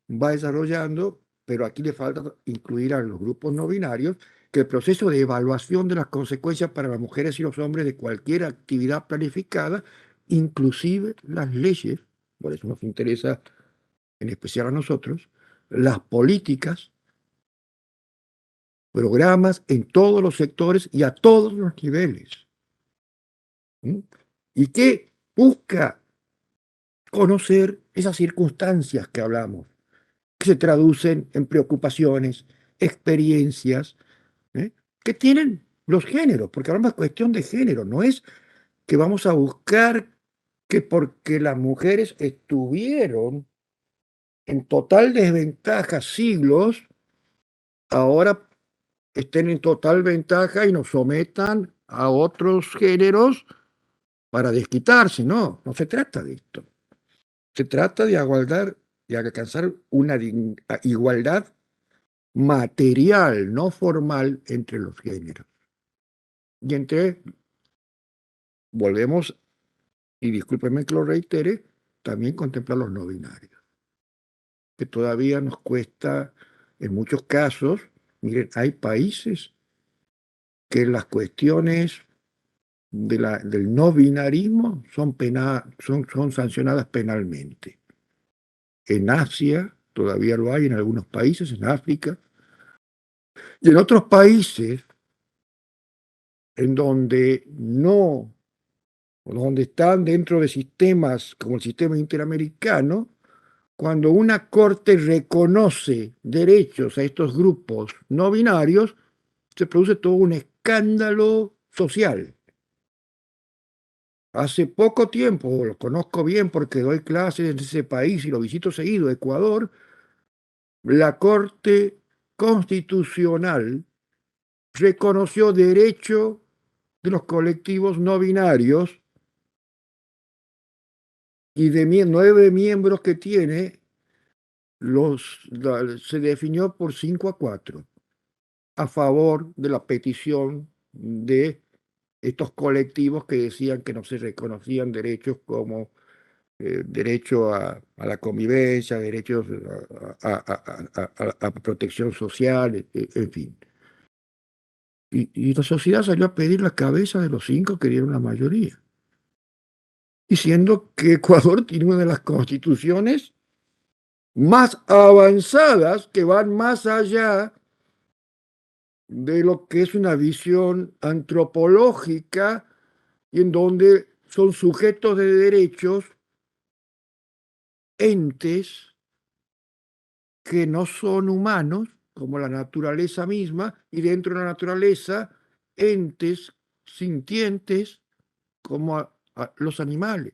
va desarrollando, pero aquí le falta incluir a los grupos no binarios, que el proceso de evaluación de las consecuencias para las mujeres y los hombres de cualquier actividad planificada, inclusive las leyes, por eso nos interesa en especial a nosotros, las políticas, programas en todos los sectores y a todos los niveles. ¿Mm? ¿Y qué busca? Conocer esas circunstancias que hablamos, que se traducen en preocupaciones, experiencias, ¿eh? Que tienen los géneros, porque ahora es cuestión de género, no es que vamos a buscar que porque las mujeres estuvieron en total desventaja siglos, ahora estén en total ventaja y nos sometan a otros géneros para desquitarse, no, no se trata de esto. Se trata de igualdad, de alcanzar una igualdad material, no formal, entre los géneros. Y volvemos, y discúlpenme que lo reitere, también contemplar los no binarios, que todavía nos cuesta, en muchos casos, miren, hay países que las cuestiones del no binarismo son sancionadas penalmente. En Asia todavía lo hay, en algunos países, en África, y en otros países en donde no, donde están dentro de sistemas como el sistema interamericano, cuando una corte reconoce derechos a estos grupos no binarios, se produce todo un escándalo social. Hace poco tiempo, lo conozco bien porque doy clases en ese país y lo visito seguido, Ecuador, la Corte Constitucional reconoció derecho de los colectivos no binarios y de 9 miembros que tiene, se definió por 5-4 a favor de la petición de estos colectivos que decían que no se reconocían derechos como derecho a la convivencia, derechos a protección social, en fin. Y la sociedad salió a pedir la cabeza de los 5 que dieron la mayoría, diciendo que Ecuador tiene una de las constituciones más avanzadas que van más allá de lo que es una visión antropológica y en donde son sujetos de derechos entes que no son humanos, como la naturaleza misma, y dentro de la naturaleza, entes sintientes como los animales.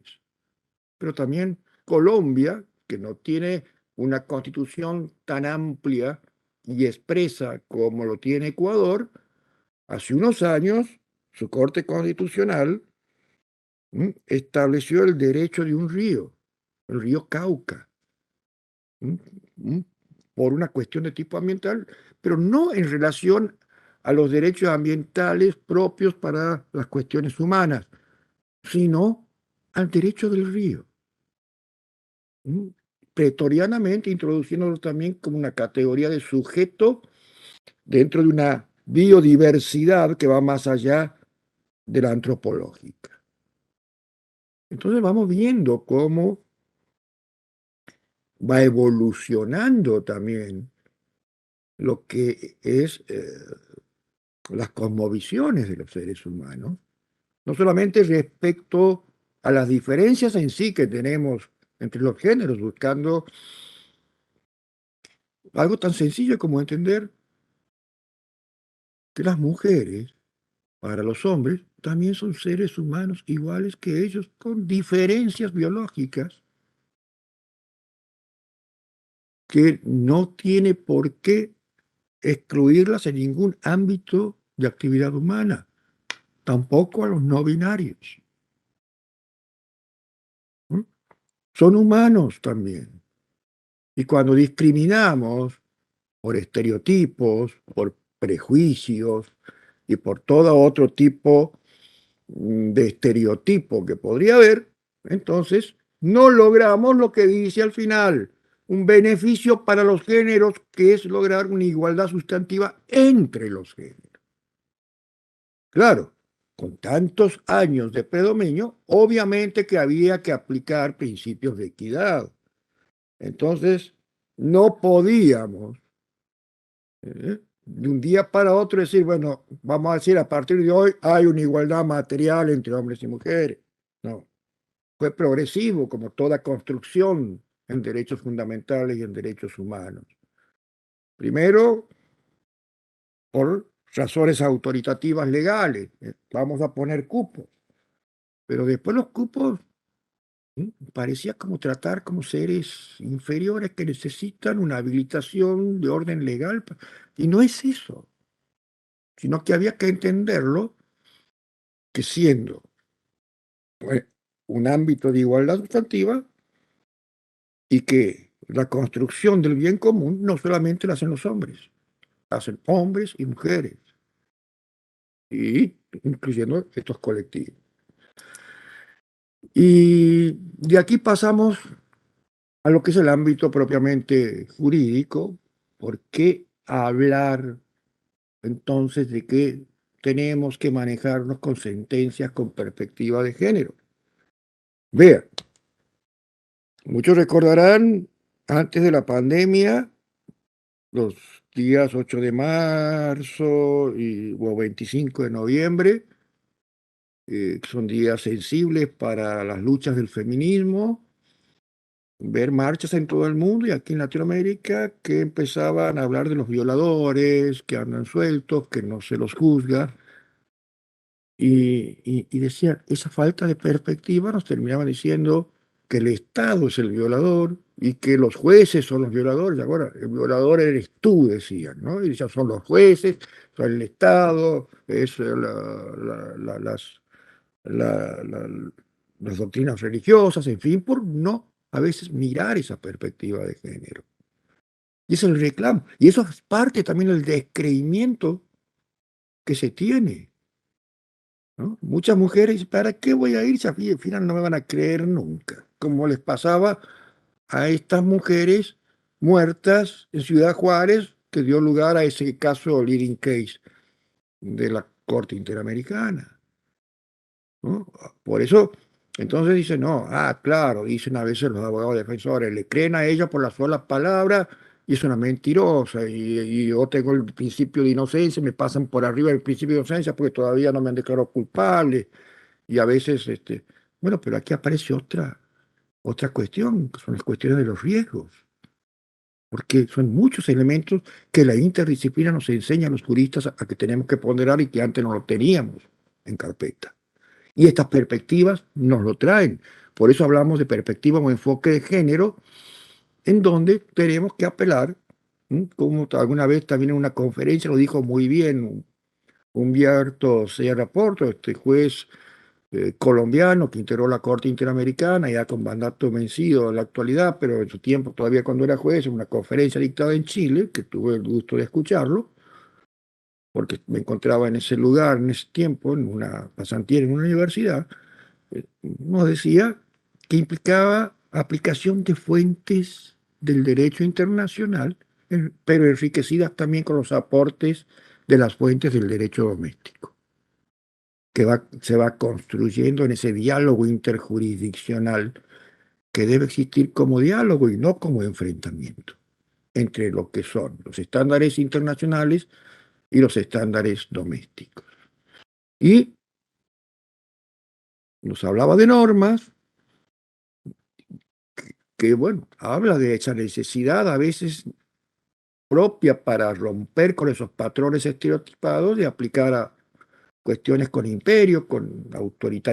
Pero también Colombia, que no tiene una constitución tan amplia y expresa como lo tiene Ecuador, hace unos años su Corte Constitucional estableció el derecho de un río, el río Cauca, ¿m? ¿m? Por una cuestión de tipo ambiental, pero no en relación a los derechos ambientales propios para las cuestiones humanas, sino al derecho del río. Pretorianamente introduciéndolo también como una categoría de sujeto dentro de una biodiversidad que va más allá de la antropológica. Entonces vamos viendo cómo va evolucionando también lo que es las cosmovisiones de los seres humanos, no solamente respecto a las diferencias en sí que tenemos entre los géneros, buscando algo tan sencillo como entender que las mujeres, para los hombres, también son seres humanos iguales que ellos, con diferencias biológicas que no tiene por qué excluirlas en ningún ámbito de actividad humana, tampoco a los no binarios. ¿Mm? Son humanos también. Y cuando discriminamos por estereotipos, por prejuicios y por todo otro tipo de estereotipo que podría haber, entonces no logramos lo que dice al final, un beneficio para los géneros, que es lograr una igualdad sustantiva entre los géneros. Claro, con tantos años de predominio, obviamente que había que aplicar principios de equidad. Entonces, no podíamos de un día para otro decir, bueno, vamos a decir, a partir de hoy hay una igualdad material entre hombres y mujeres. No, fue progresivo como toda construcción en derechos fundamentales y en derechos humanos. Primero, por razones autoritativas legales, vamos a poner cupos, pero después los cupos parecía como tratar como seres inferiores que necesitan una habilitación de orden legal, y no es eso, sino que había que entenderlo que siendo un ámbito de igualdad sustantiva y que la construcción del bien común no solamente la hacen los hombres, la hacen hombres y mujeres, y incluyendo estos colectivos. Y de aquí pasamos a lo que es el ámbito propiamente jurídico. ¿Por qué hablar entonces de que tenemos que manejarnos con sentencias con perspectiva de género? Vean, muchos recordarán antes de la pandemia, los días 8 de marzo o 25 de noviembre, que son días sensibles para las luchas del feminismo, ver marchas en todo el mundo y aquí en Latinoamérica que empezaban a hablar de los violadores, que andan sueltos, que no se los juzga. Y decían, esa falta de perspectiva nos terminaba diciendo que el Estado es el violador y que los jueces son los violadores. Ahora, el violador eres tú, decían, ¿no? Y decían, son los jueces, son el Estado, es las doctrinas religiosas, en fin, por no a veces mirar esa perspectiva de género. Y es el reclamo. Y eso es parte también del descreimiento que se tiene, ¿no? Muchas mujeres dicen, ¿para qué voy a ir si al final no me van a creer nunca? Como les pasaba a estas mujeres muertas en Ciudad Juárez, que dio lugar a ese caso leading case de la Corte Interamericana, ¿no? Por eso, entonces dicen, no, claro, dicen a veces los abogados defensores, le creen a ella por la sola palabra y es una mentirosa, y yo tengo el principio de inocencia, me pasan por arriba el principio de inocencia porque todavía no me han declarado culpable, y a veces, bueno, pero aquí aparece otra cuestión, que son las cuestiones de los riesgos, porque son muchos elementos que la interdisciplina nos enseña a los juristas a que tenemos que ponderar y que antes no lo teníamos en carpeta. Y estas perspectivas nos lo traen. Por eso hablamos de perspectiva o enfoque de género, en donde tenemos que apelar, como alguna vez también en una conferencia lo dijo muy bien Humberto Sierra Porto, este juez colombiano que integró la Corte Interamericana, ya con mandato vencido en la actualidad, pero en su tiempo todavía cuando era juez, en una conferencia dictada en Chile, que tuve el gusto de escucharlo, porque me encontraba en ese lugar, en ese tiempo, en una pasantía en una universidad, nos decía que implicaba aplicación de fuentes del derecho internacional, pero enriquecidas también con los aportes de las fuentes del derecho doméstico, que se va construyendo en ese diálogo interjurisdiccional que debe existir como diálogo y no como enfrentamiento entre lo que son los estándares internacionales y los estándares domésticos. Y nos hablaba de normas que, bueno, habla de esa necesidad a veces propia para romper con esos patrones estereotipados de aplicar a cuestiones con imperio, autori-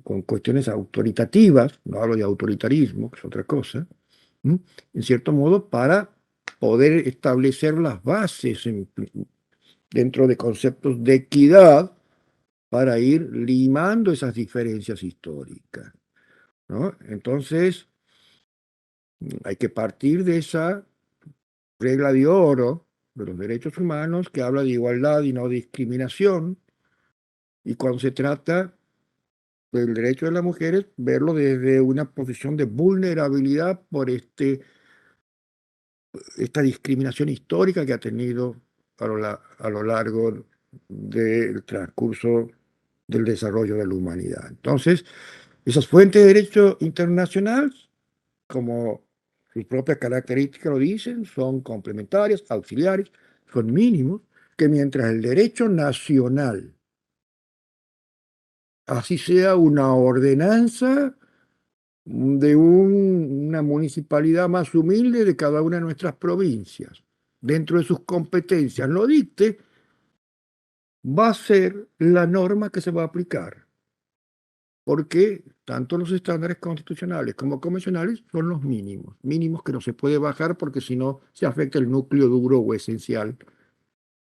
con cuestiones autoritativas, no hablo de autoritarismo, que es otra cosa, ¿m? En cierto modo, para poder establecer las bases dentro de conceptos de equidad para ir limando esas diferencias históricas, ¿no? Entonces, hay que partir de esa regla de oro de los derechos humanos que habla de igualdad y no discriminación, y cuando se trata del derecho de las mujeres, verlo desde una posición de vulnerabilidad por esta discriminación histórica que ha tenido a lo largo del transcurso del desarrollo de la humanidad. Entonces, esas fuentes de derecho internacional, como sus propias características lo dicen, son complementarias, auxiliares, son mínimos, que mientras el derecho nacional, así sea una ordenanza de una municipalidad más humilde de cada una de nuestras provincias, dentro de sus competencias, lo dicte, va a ser la norma que se va a aplicar, porque tanto los estándares constitucionales como convencionales son los mínimos, mínimos que no se puede bajar porque si no se afecta el núcleo duro o esencial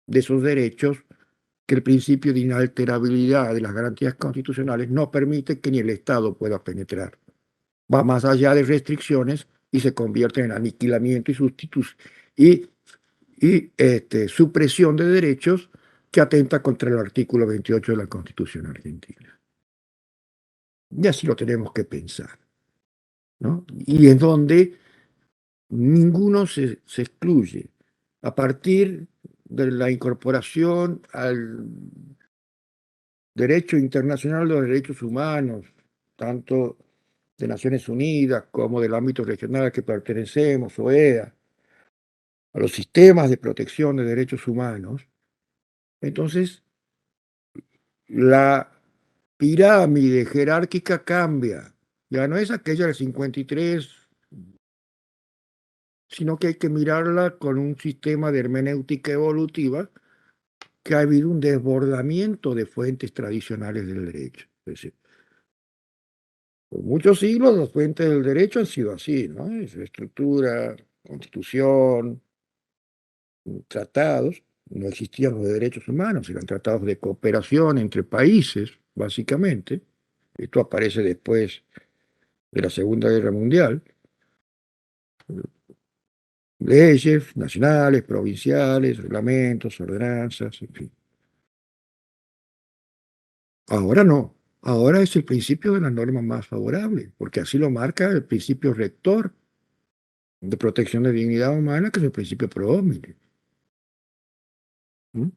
de esos derechos que el principio de inalterabilidad de las garantías constitucionales no permite que ni el Estado pueda penetrar. Va más allá de restricciones y se convierte en aniquilamiento y supresión de derechos que atenta contra el artículo 28 de la Constitución argentina. Y así lo tenemos que pensar, ¿no? Y en donde ninguno se excluye. A partir de la incorporación al derecho internacional de los derechos humanos, tanto de Naciones Unidas como del ámbito regional al que pertenecemos, OEA, a los sistemas de protección de derechos humanos, entonces la pirámide jerárquica cambia. Ya no es aquella del 53, sino que hay que mirarla con un sistema de hermenéutica evolutiva que ha habido un desbordamiento de fuentes tradicionales del derecho. Es decir, por muchos siglos las fuentes del derecho han sido así, ¿no? Es estructura, constitución, tratados, no existían los de derechos humanos, eran tratados de cooperación entre países, básicamente. Esto aparece después de la Segunda Guerra Mundial. Leyes nacionales, provinciales, reglamentos, ordenanzas, en fin. Ahora no. Ahora es el principio de la norma más favorable, porque así lo marca el principio rector de protección de dignidad humana, que es el principio pro homine. ¿Mm?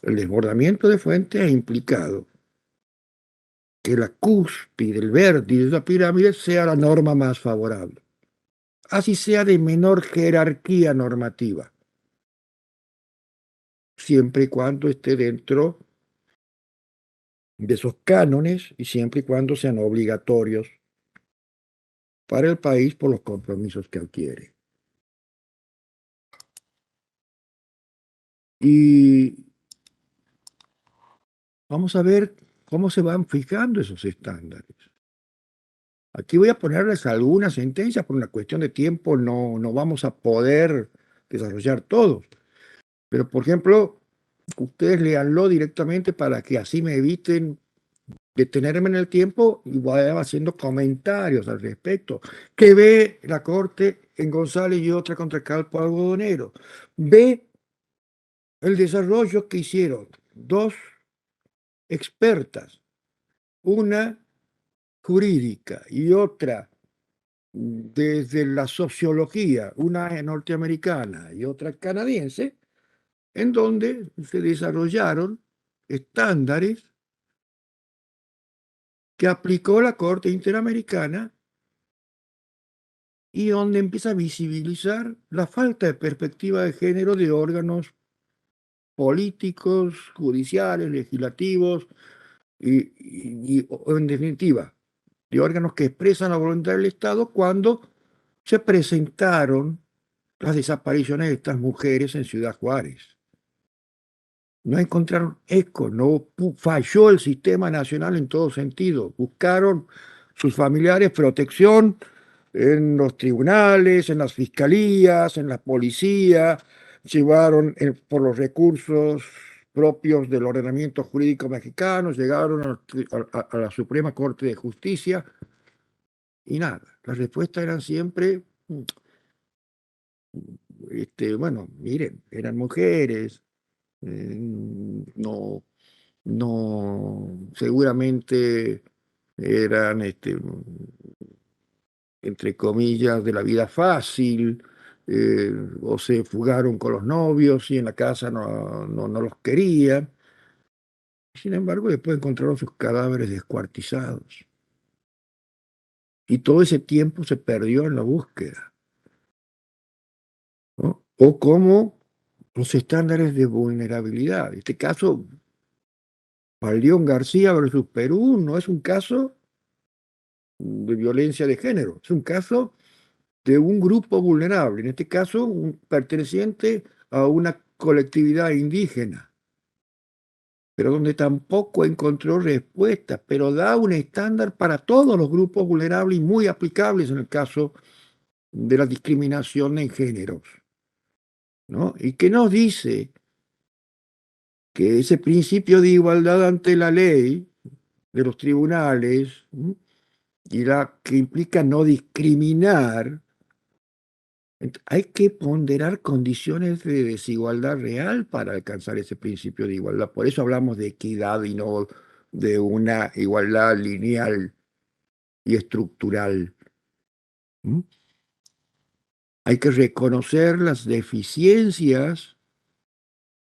El desbordamiento de fuentes ha implicado que la cúspide, el vértice de la pirámide sea la norma más favorable. así sea de menor jerarquía normativa, siempre y cuando esté dentro de esos cánones y siempre y cuando sean obligatorios para el país por los compromisos que adquiere. Y vamos a ver cómo se van fijando esos estándares. Aquí voy a ponerles algunas sentencias, por una cuestión de tiempo no vamos a poder desarrollar todos. Pero, por ejemplo, ustedes léanlo directamente para que así me eviten detenerme en el tiempo y vaya haciendo comentarios al respecto. ¿Qué ve la Corte en González y otra contra Calpo Algodonero? Ve el desarrollo que hicieron dos expertas, una jurídica y otra desde la sociología, una norteamericana y otra canadiense, en donde se desarrollaron estándares que aplicó la Corte Interamericana y donde empieza a visibilizar la falta de perspectiva de género de órganos políticos, judiciales, legislativos o en definitiva, de órganos que expresan la voluntad del Estado cuando se presentaron las desapariciones de estas mujeres en Ciudad Juárez. No encontraron eco, falló el sistema nacional en todo sentido. Buscaron sus familiares protección en los tribunales, en las fiscalías, en la policía, llevaron por los recursos propios del ordenamiento jurídico mexicano, llegaron a la Suprema Corte de Justicia y nada. Las respuestas eran siempre, bueno, miren, eran mujeres, no, seguramente eran, entre comillas, de la vida fácil, o se fugaron con los novios y en la casa no los querían. Sin embargo, después encontraron sus cadáveres descuartizados. Y todo ese tiempo se perdió en la búsqueda, ¿no? O como los estándares de vulnerabilidad. En este caso, León García versus Perú no es un caso de violencia de género, es un caso de un grupo vulnerable, en este caso perteneciente a una colectividad indígena, pero donde tampoco encontró respuesta, pero da un estándar para todos los grupos vulnerables y muy aplicables en el caso de la discriminación en géneros, ¿no? Y que nos dice que ese principio de igualdad ante la ley de los tribunales, ¿m?, y la que implica no discriminar, hay que ponderar condiciones de desigualdad real para alcanzar ese principio de igualdad. Por eso hablamos de equidad y no de una igualdad lineal y estructural. ¿Mm? Hay que reconocer las deficiencias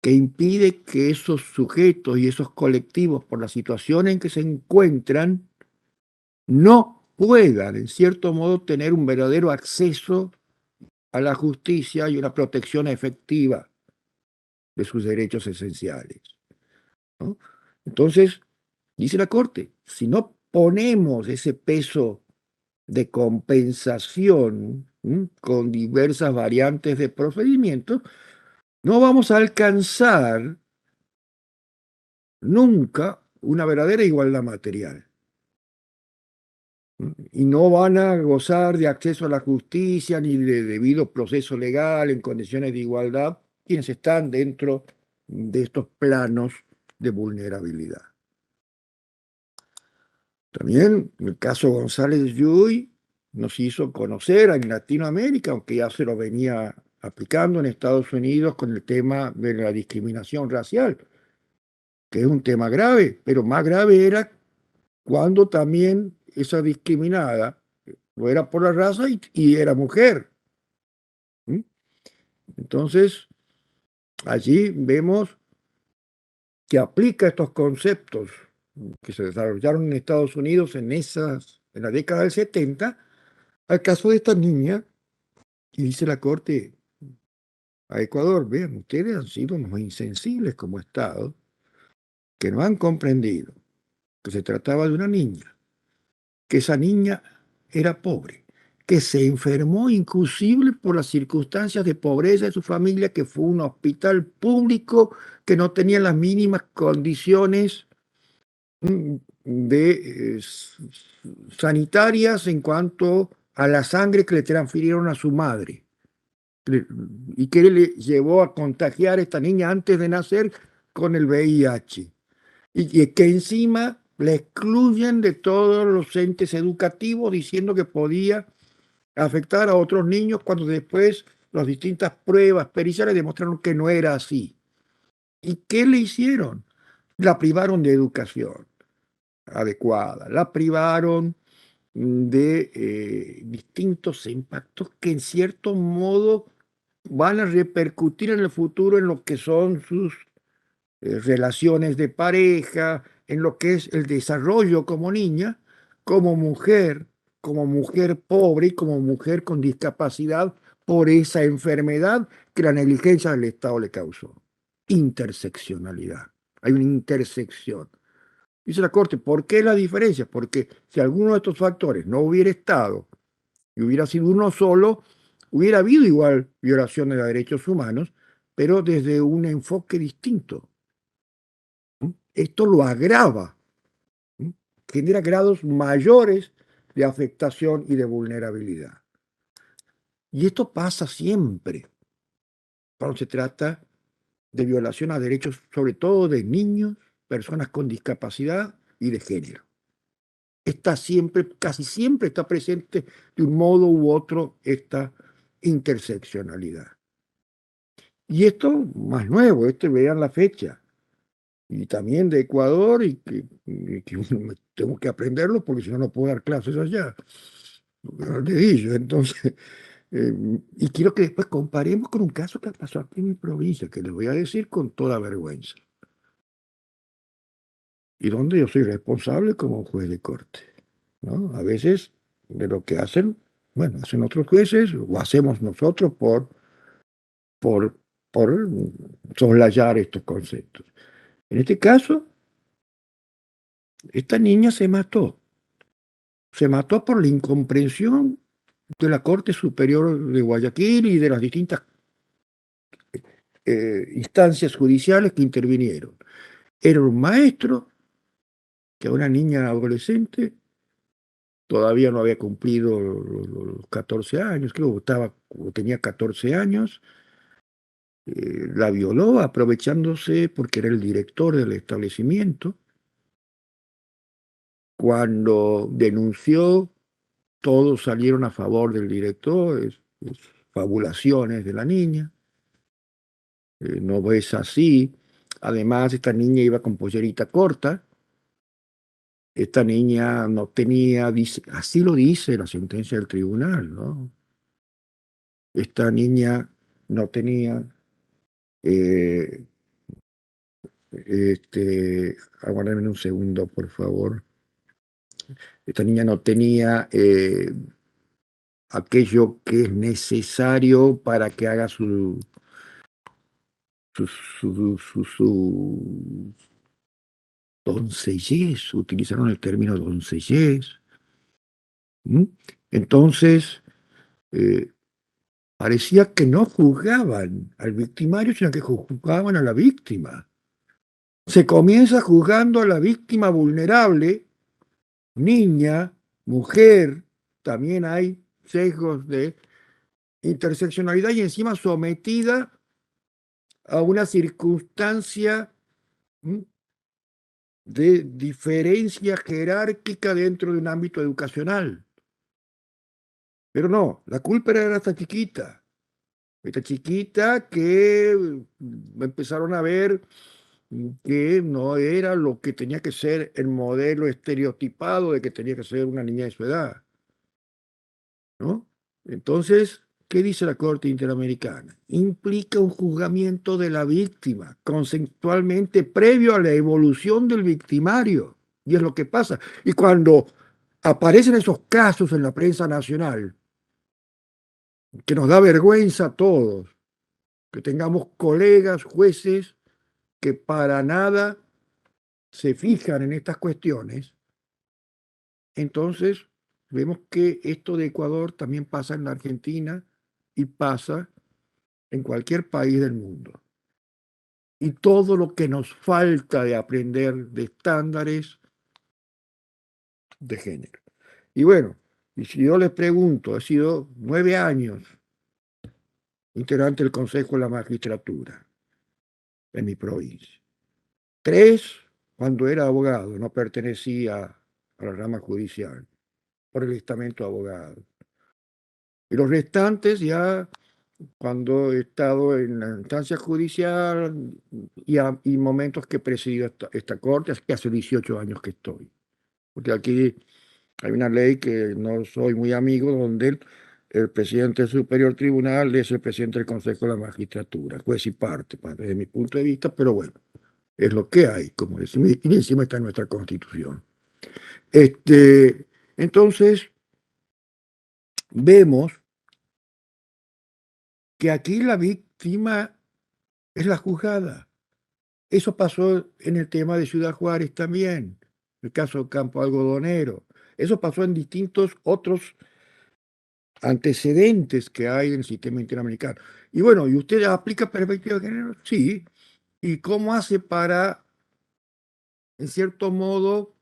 que impiden que esos sujetos y esos colectivos, por la situación en que se encuentran, no puedan, en cierto modo, tener un verdadero acceso a la justicia y una protección efectiva de sus derechos esenciales, ¿no? Entonces, dice la Corte, si no ponemos ese peso de compensación, con diversas variantes de procedimiento, no vamos a alcanzar nunca una verdadera igualdad material. Y no van a gozar de acceso a la justicia ni de debido proceso legal en condiciones de igualdad quienes están dentro de estos planos de vulnerabilidad. También el caso González Llull nos hizo conocer en Latinoamérica, aunque ya se lo venía aplicando en Estados Unidos con el tema de la discriminación racial, que es un tema grave, pero más grave era cuando también esa discriminada no era por la raza y era mujer. ¿Mm? Entonces, allí vemos que aplica estos conceptos que se desarrollaron en Estados Unidos en la década del 70 al caso de esta niña Y dice la Corte a Ecuador, vean, ustedes han sido unos insensibles como Estado, que no han comprendido que se trataba de una niña, que esa niña era pobre, que se enfermó inclusive por las circunstancias de pobreza de su familia, que fue un hospital público que no tenía las mínimas condiciones de sanitarias en cuanto a la sangre que le transfirieron a su madre y que le llevó a contagiar a esta niña antes de nacer con el VIH. Y que encima la excluyen de todos los entes educativos diciendo que podía afectar a otros niños cuando después las distintas pruebas periciales demostraron que no era así. ¿Y qué le hicieron? La privaron de educación adecuada, la privaron de distintos impactos que en cierto modo van a repercutir en el futuro en lo que son sus relaciones de pareja, en lo que es el desarrollo como niña, como mujer pobre y como mujer con discapacidad por esa enfermedad que la negligencia del Estado le causó. Interseccionalidad. Hay una intersección. Dice la Corte, ¿por qué la diferencia? Porque si alguno de estos factores no hubiera estado y hubiera sido uno solo, hubiera habido igual violaciones de derechos humanos, pero desde un enfoque distinto. Esto lo agrava, genera grados mayores de afectación y de vulnerabilidad. Y esto pasa siempre cuando se trata de violación a derechos, sobre todo de niños, personas con discapacidad y de género. Está siempre, casi siempre está presente de un modo u otro esta interseccionalidad. Y esto más nuevo, vean la fecha, y también de Ecuador, y que tengo que aprenderlo porque si no, no puedo dar clases allá. Dedillo, entonces, y quiero que después comparemos con un caso que pasó aquí en mi provincia, que les voy a decir con toda vergüenza, y donde yo soy responsable como juez de corte, ¿no? A veces de lo que hacen, bueno, hacen otros jueces o hacemos nosotros por, por soslayar estos conceptos. En este caso, esta niña se mató. Se mató por la incomprensión de la Corte Superior de Guayaquil y de las distintas instancias judiciales que intervinieron. Era un maestro que a una niña adolescente todavía no había cumplido los 14 años, creo que tenía 14 años, la violó aprovechándose porque era el director del establecimiento. Cuando denunció, todos salieron a favor del director, fabulaciones de la niña. No es así. Además, esta niña iba con pollerita corta. Esta niña no tenía, así lo dice la sentencia del tribunal, ¿no? Esta niña no tenía, eh, aguárdame un segundo, por favor. Esta niña no tenía aquello que es necesario para que haga su doncellez, utilizaron el término doncellez. Entonces, eh, parecía que no juzgaban al victimario, sino que juzgaban a la víctima. Se comienza juzgando a la víctima vulnerable, niña, mujer, también hay sesgos de interseccionalidad y encima sometida a una circunstancia de diferencia jerárquica dentro de un ámbito educacional. Pero no, la culpa era esta chiquita que empezaron a ver que no era lo que tenía que ser el modelo estereotipado de que tenía que ser una niña de su edad, ¿no? Entonces, ¿qué dice la Corte Interamericana? Implica un juzgamiento de la víctima, conceptualmente previo a la evolución del victimario. Y es lo que pasa. Y cuando aparecen esos casos en la prensa nacional, que nos da vergüenza a todos, que tengamos colegas, jueces, que para nada se fijan en estas cuestiones. Entonces, vemos que esto de Ecuador también pasa en la Argentina y pasa en cualquier país del mundo. Y todo lo que nos falta de aprender de estándares de género. Y bueno, y si yo les pregunto, he sido 9 años integrante del Consejo de la Magistratura en mi provincia. 3 cuando era abogado, no pertenecía a la rama judicial, por el estamento de abogado. Y los restantes ya cuando he estado en la instancia judicial y momentos que he presidido esta corte, que hace 18 años que estoy. Porque aquí hay una ley que no soy muy amigo, donde el presidente del Superior Tribunal es el presidente del Consejo de la Magistratura, juez y parte, desde mi punto de vista, pero bueno, es lo que hay, como decimos, y encima está en nuestra Constitución. Entonces, vemos que aquí la víctima es la juzgada. Eso pasó en el tema de Ciudad Juárez también, el caso Campo Algodonero. Eso pasó en distintos otros antecedentes que hay en el sistema interamericano. Y bueno, ¿y usted aplica perspectiva de género? Sí. ¿Y cómo hace para, en cierto modo,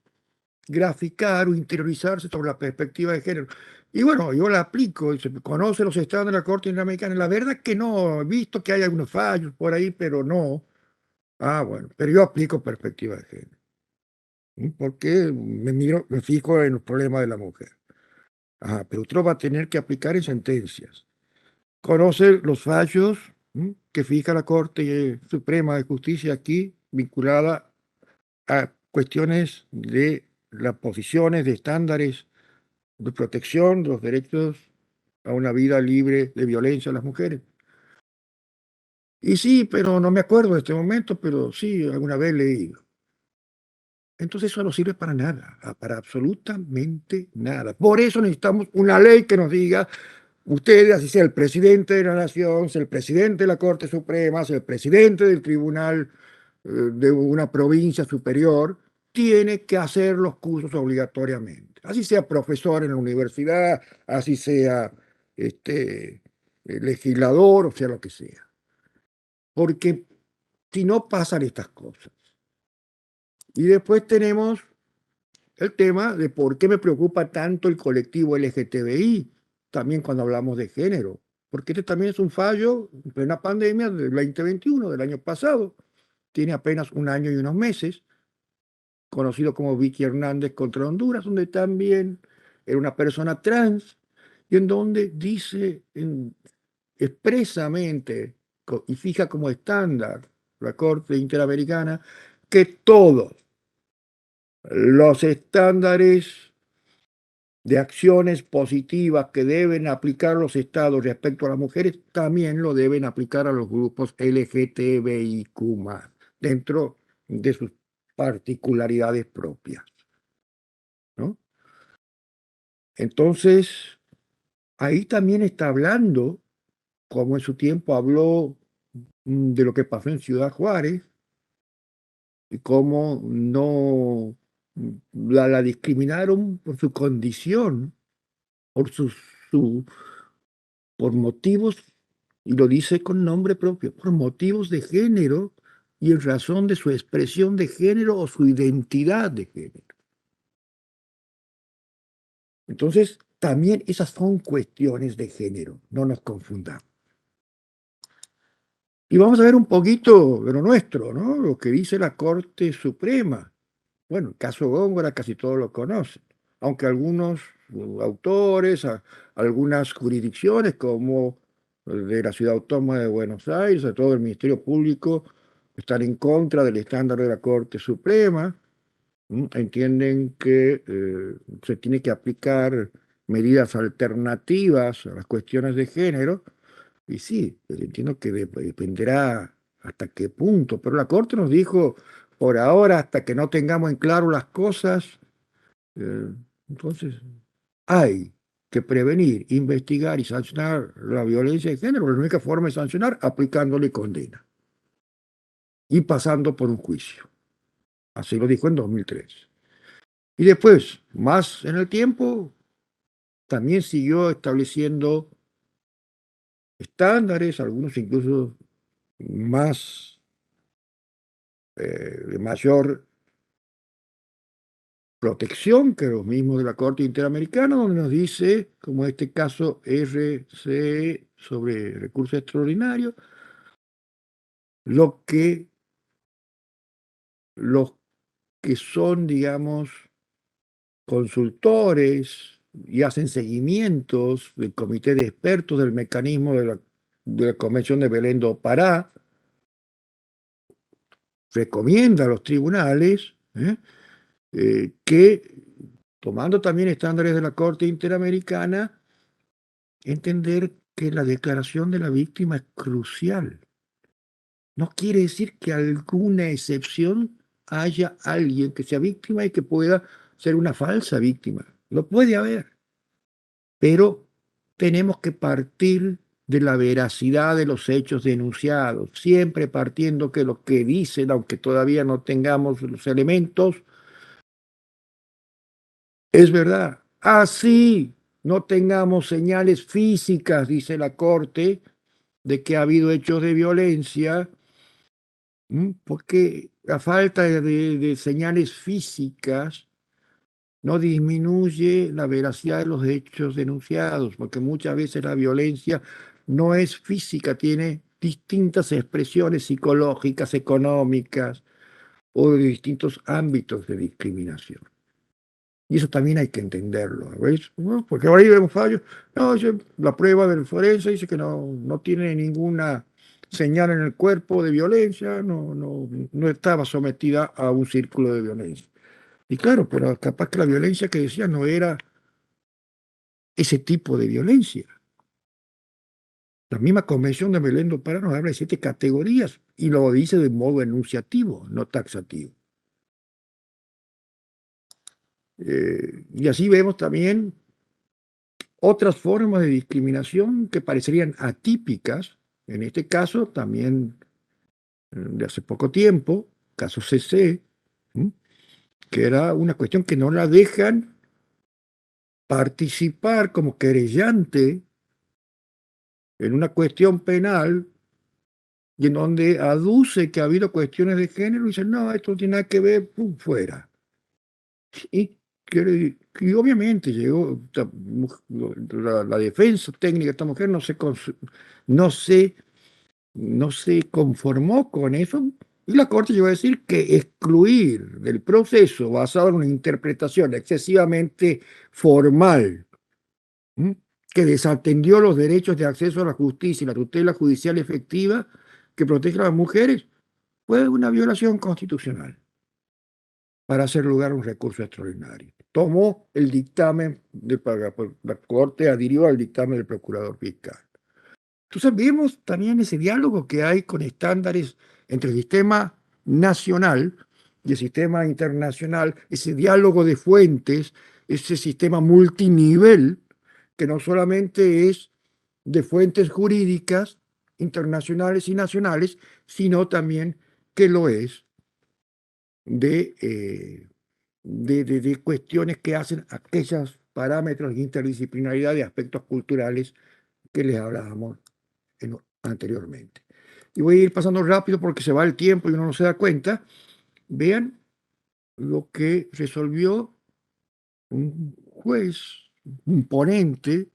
graficar o interiorizarse sobre la perspectiva de género? Y bueno, yo la aplico, y se conoce los estándares de la Corte Interamericana. La verdad es que no, he visto que hay algunos fallos por ahí, pero no. Ah, bueno, pero yo aplico perspectiva de género. Porque me fijo en los problemas de la mujer. Ah, pero otro va a tener que aplicar en sentencias. Conoce los fallos que fija la Corte Suprema de Justicia aquí, vinculada a cuestiones de las posiciones de estándares de protección de los derechos a una vida libre de violencia a las mujeres. Y sí, pero no me acuerdo de este momento, pero sí, alguna vez leí. Entonces eso no sirve para nada, para absolutamente nada. Por eso necesitamos una ley que nos diga, ustedes, así sea el presidente de la nación, sea el presidente de la Corte Suprema, sea el presidente del tribunal de una provincia superior, tiene que hacer los cursos obligatoriamente. Así sea profesor en la universidad, así sea legislador, o sea lo que sea. Porque si no pasan estas cosas. Y después tenemos el tema de por qué me preocupa tanto el colectivo LGTBI, también cuando hablamos de género, porque este también es un fallo en plena pandemia del 2021, del año pasado, tiene apenas un año y unos meses, conocido como Vicky Hernández contra Honduras, donde también era una persona trans, y en donde dice expresamente y fija como estándar la Corte Interamericana que todos los estándares de acciones positivas que deben aplicar los estados respecto a las mujeres, también lo deben aplicar a los grupos LGTBIQ+, dentro de sus particularidades propias, ¿no? Entonces, ahí también está hablando, como en su tiempo habló de lo que pasó en Ciudad Juárez, y cómo no la discriminaron por su condición, por su por motivos, y lo dice con nombre propio, por motivos de género y en razón de su expresión de género o su identidad de género. Entonces, también esas son cuestiones de género, no nos confundamos. Y vamos a ver un poquito de lo nuestro, ¿no? Lo que dice la Corte Suprema. Bueno, el caso Góngora casi todos lo conocen, aunque algunos autores, algunas jurisdicciones como de la Ciudad Autónoma de Buenos Aires, sobre todo el Ministerio Público, están en contra del estándar de la Corte Suprema, entienden que se tiene que aplicar medidas alternativas a las cuestiones de género, y sí, entiendo que dependerá hasta qué punto, pero la Corte nos dijo, por ahora, hasta que no tengamos en claro las cosas, entonces hay que prevenir, investigar y sancionar la violencia de género, la única forma de sancionar, aplicándole condena y pasando por un juicio. Así lo dijo en 2003. Y después, más en el tiempo, también siguió estableciendo estándares, algunos incluso más de mayor protección que los mismos de la Corte Interamericana, donde nos dice, como este caso RC sobre recursos extraordinarios, lo que los que son, digamos, consultores y hacen seguimientos del comité de expertos del mecanismo de la Convención de Belén do Pará, recomienda a los tribunales que, tomando también estándares de la Corte Interamericana, entender que la declaración de la víctima es crucial. No quiere decir que alguna excepción haya alguien que sea víctima y que pueda ser una falsa víctima. Lo puede haber, pero tenemos que partir de la veracidad de los hechos denunciados, siempre partiendo que lo que dicen, aunque todavía no tengamos los elementos, es verdad. Así no tengamos señales físicas, dice la Corte, de que ha habido hechos de violencia, porque la falta de señales físicas no disminuye la veracidad de los hechos denunciados, porque muchas veces la violencia no es física, tiene distintas expresiones psicológicas, económicas o de distintos ámbitos de discriminación. Y eso también hay que entenderlo, ¿ves? ¿No? Porque ahora ahí vemos fallos. No, la prueba del forense dice que no tiene ninguna señal en el cuerpo de violencia, no estaba sometida a un círculo de violencia. Y claro, pero capaz que la violencia que decía no era ese tipo de violencia. La misma Convención de Belén do Pará nos habla de 7 categorías y lo dice de modo enunciativo, no taxativo. Y así vemos también otras formas de discriminación que parecerían atípicas, en este caso también de hace poco tiempo, caso CC, que era una cuestión que no la dejan participar como querellante en una cuestión penal y en donde aduce que ha habido cuestiones de género y dice, no, esto no tiene nada que ver, pum, fuera. Y obviamente llegó la defensa técnica de esta mujer, no se, no se conformó con eso, y la Corte llegó a decir que excluir del proceso basado en una interpretación excesivamente formal, ¿m? Que desatendió los derechos de acceso a la justicia y la tutela judicial efectiva que protege a las mujeres, fue una violación constitucional para hacer lugar a un recurso extraordinario. Tomó el dictamen de la Corte, adhirió al dictamen del Procurador Fiscal. Entonces vemos también ese diálogo que hay con estándares entre el sistema nacional y el sistema internacional, ese diálogo de fuentes, ese sistema multinivel que no solamente es de fuentes jurídicas internacionales y nacionales, sino también que lo es de cuestiones que hacen aquellos parámetros de interdisciplinaridad de aspectos culturales que les hablábamos anteriormente. Y voy a ir pasando rápido porque se va el tiempo y uno no se da cuenta. Vean lo que resolvió un juez, un ponente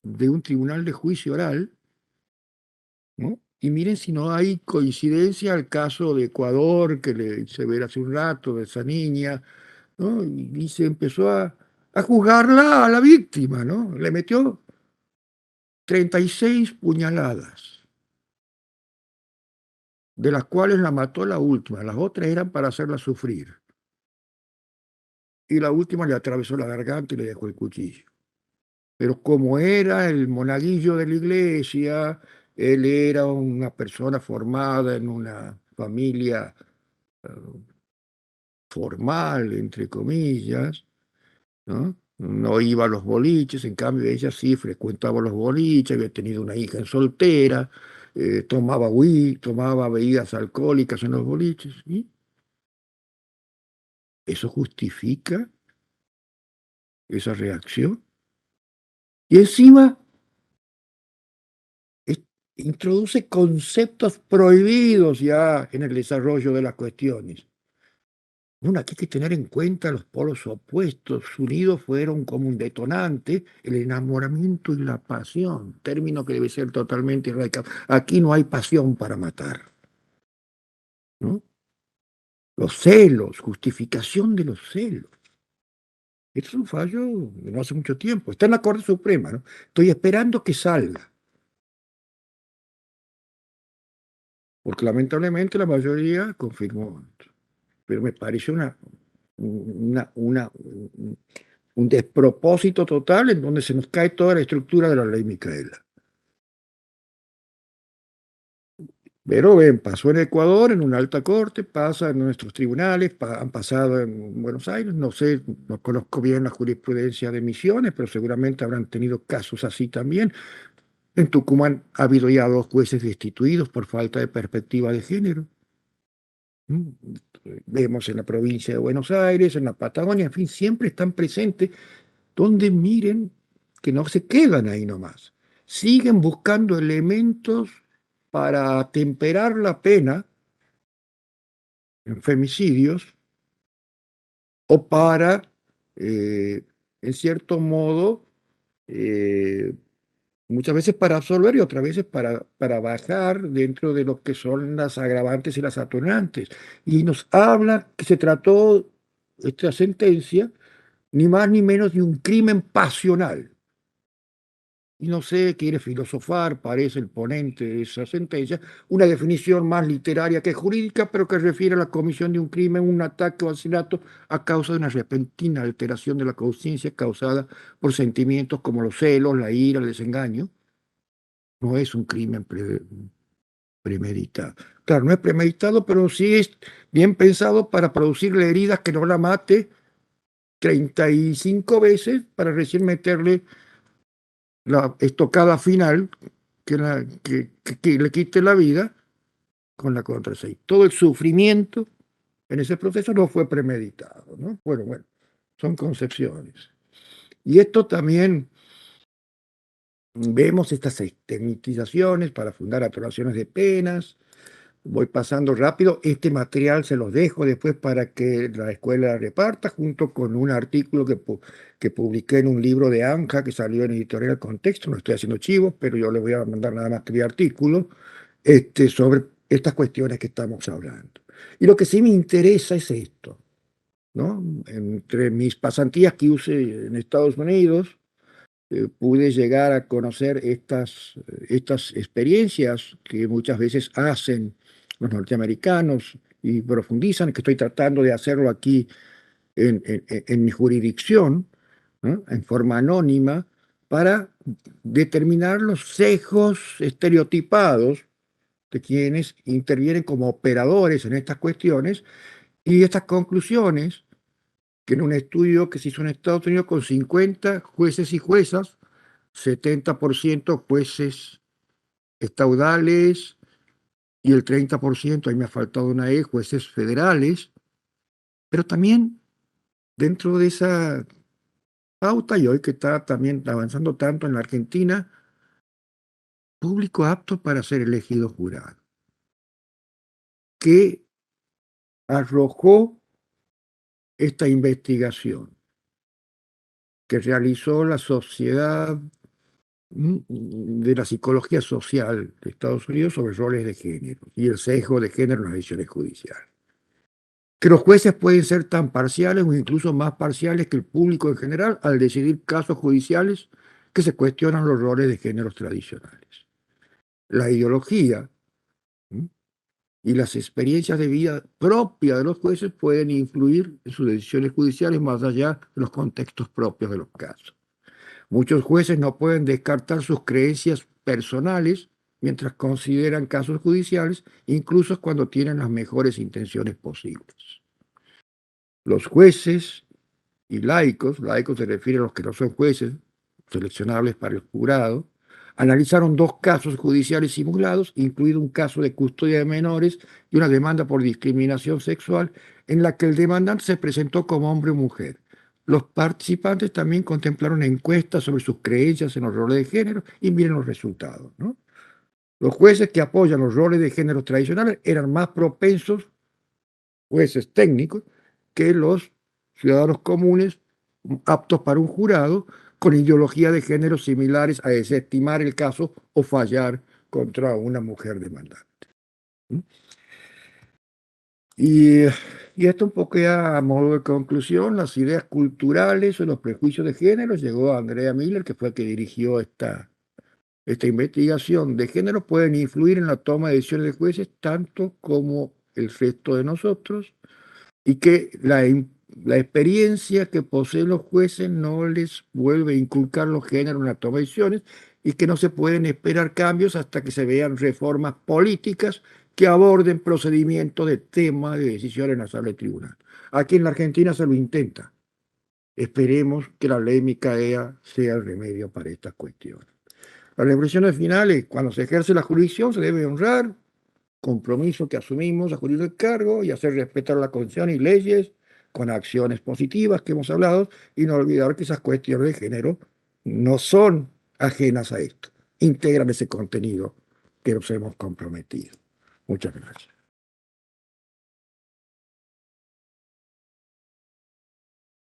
de un tribunal de juicio oral, ¿no? Y miren si no hay coincidencia al caso de Ecuador, que le hice ver hace un rato, de esa niña, ¿no? Y se empezó a juzgarla a la víctima, ¿no? Le metió 36 puñaladas, de las cuales la mató la última, las otras eran para hacerla sufrir. Y la última le atravesó la garganta y le dejó el cuchillo. Pero como era el monaguillo de la iglesia, él era una persona formada en una familia formal, entre comillas, ¿no? no iba a los boliches, en cambio ella sí frecuentaba los boliches, había tenido una hija en soltera, tomaba bebidas alcohólicas en los boliches, y eso justifica esa reacción. Y encima es- introduce conceptos prohibidos ya en el desarrollo de las cuestiones. Bueno, aquí hay que tener en cuenta los polos opuestos, unidos fueron como un detonante, el enamoramiento y la pasión, término que debe ser totalmente erradicado. Aquí no hay pasión para matar, ¿no? Los celos, justificación de los celos. Esto es un fallo de no hace mucho tiempo. Está en la Corte Suprema, ¿no? Estoy esperando que salga, porque lamentablemente la mayoría confirmó. Pero me parece un despropósito total en donde se nos cae toda la estructura de la ley Micaela. Pero ven, pasó en Ecuador, en una alta corte, pasa en nuestros tribunales, han pasado en Buenos Aires, no sé, no conozco bien la jurisprudencia de Misiones, pero seguramente habrán tenido casos así también. En Tucumán ha habido ya 2 jueces destituidos por falta de perspectiva de género. ¿Mm? Vemos en la provincia de Buenos Aires, en la Patagonia, en fin, siempre están presentes donde miren que no se quedan ahí nomás. Siguen buscando elementos para temperar la pena en femicidios o para, eh, en cierto modo, eh, muchas veces para absolver y otras veces para bajar dentro de lo que son las agravantes y las atenuantes. Y nos habla que se trató esta sentencia ni más ni menos de un crimen pasional. Y no sé, quiere filosofar, parece el ponente de esa sentencia, una definición más literaria que jurídica, pero que refiere a la comisión de un crimen, un ataque o asesinato a causa de una repentina alteración de la conciencia causada por sentimientos como los celos, la ira, el desengaño. No es un crimen premeditado. Claro, no es premeditado, pero sí es bien pensado para producirle heridas que no la mate 35 veces para recién meterle la estocada final que le quite la vida con la contra 6. Todo el sufrimiento en ese proceso no fue premeditado, ¿no? Bueno, son concepciones. Y esto también vemos estas extemitizaciones para fundar aprobaciones de penas. Voy pasando rápido. Este material se los dejo después para que la escuela reparta, junto con un artículo que publiqué en un libro de Anja que salió en Editorial Contexto. No estoy haciendo chivos, pero yo les voy a mandar nada más que el artículo sobre estas cuestiones que estamos hablando. Y lo que sí me interesa es esto, ¿no? Entre mis pasantías que hice en Estados Unidos, pude llegar a conocer estas experiencias que muchas veces hacen los norteamericanos y profundizan, que estoy tratando de hacerlo aquí en mi jurisdicción, ¿no? En forma anónima, para determinar los sesgos estereotipados de quienes intervienen como operadores en estas cuestiones y estas conclusiones que en un estudio que se hizo en Estados Unidos con 50 jueces y juezas, 70% jueces estaudales y el 30%, ahí me ha faltado una E, jueces federales, pero también dentro de esa pauta, y hoy que está también avanzando tanto en la Argentina, público apto para ser elegido jurado, que arrojó esta investigación que realizó la Sociedad de la Psicología Social de Estados Unidos sobre roles de género y el sesgo de género en las decisiones judiciales. Que los jueces pueden ser tan parciales o incluso más parciales que el público en general al decidir casos judiciales que se cuestionan los roles de géneros tradicionales. La ideología, ¿m?, y las experiencias de vida propias de los jueces pueden influir en sus decisiones judiciales más allá de los contextos propios de los casos. Muchos jueces no pueden descartar sus creencias personales mientras consideran casos judiciales, incluso cuando tienen las mejores intenciones posibles. Los jueces y laicos, laicos se refiere a los que no son jueces, seleccionables para el jurado, analizaron dos casos judiciales simulados, incluido un caso de custodia de menores y una demanda por discriminación sexual, en la que el demandante se presentó como hombre o mujer. Los participantes también contemplaron encuestas sobre sus creencias en los roles de género y miren los resultados, ¿no? Los jueces que apoyan los roles de género tradicionales eran más propensos, jueces técnicos, que los ciudadanos comunes aptos para un jurado con ideología de género similares a desestimar el caso o fallar contra una mujer demandante. ¿Mm? Y, y esto un poco ya a modo de conclusión, las ideas culturales o los prejuicios de género, llegó a Andrea Miller, que fue el que dirigió esta investigación de género, pueden influir en la toma de decisiones de jueces tanto como el resto de nosotros, y que la experiencia que poseen los jueces no les vuelve a inculcar los géneros en la toma de decisiones y que no se pueden esperar cambios hasta que se vean reformas políticas que aborden procedimientos de tema de decisión en la sala de tribunal. Aquí en la Argentina se lo intenta. Esperemos que la ley Micaea sea el remedio para estas cuestiones. Las reflexiones finales: cuando se ejerce la jurisdicción se debe honrar compromiso que asumimos a jurir el cargo y hacer respetar la Constitución y leyes con acciones positivas que hemos hablado, y no olvidar que esas cuestiones de género no son ajenas a esto, integran ese contenido que nos hemos comprometido. Muchas gracias.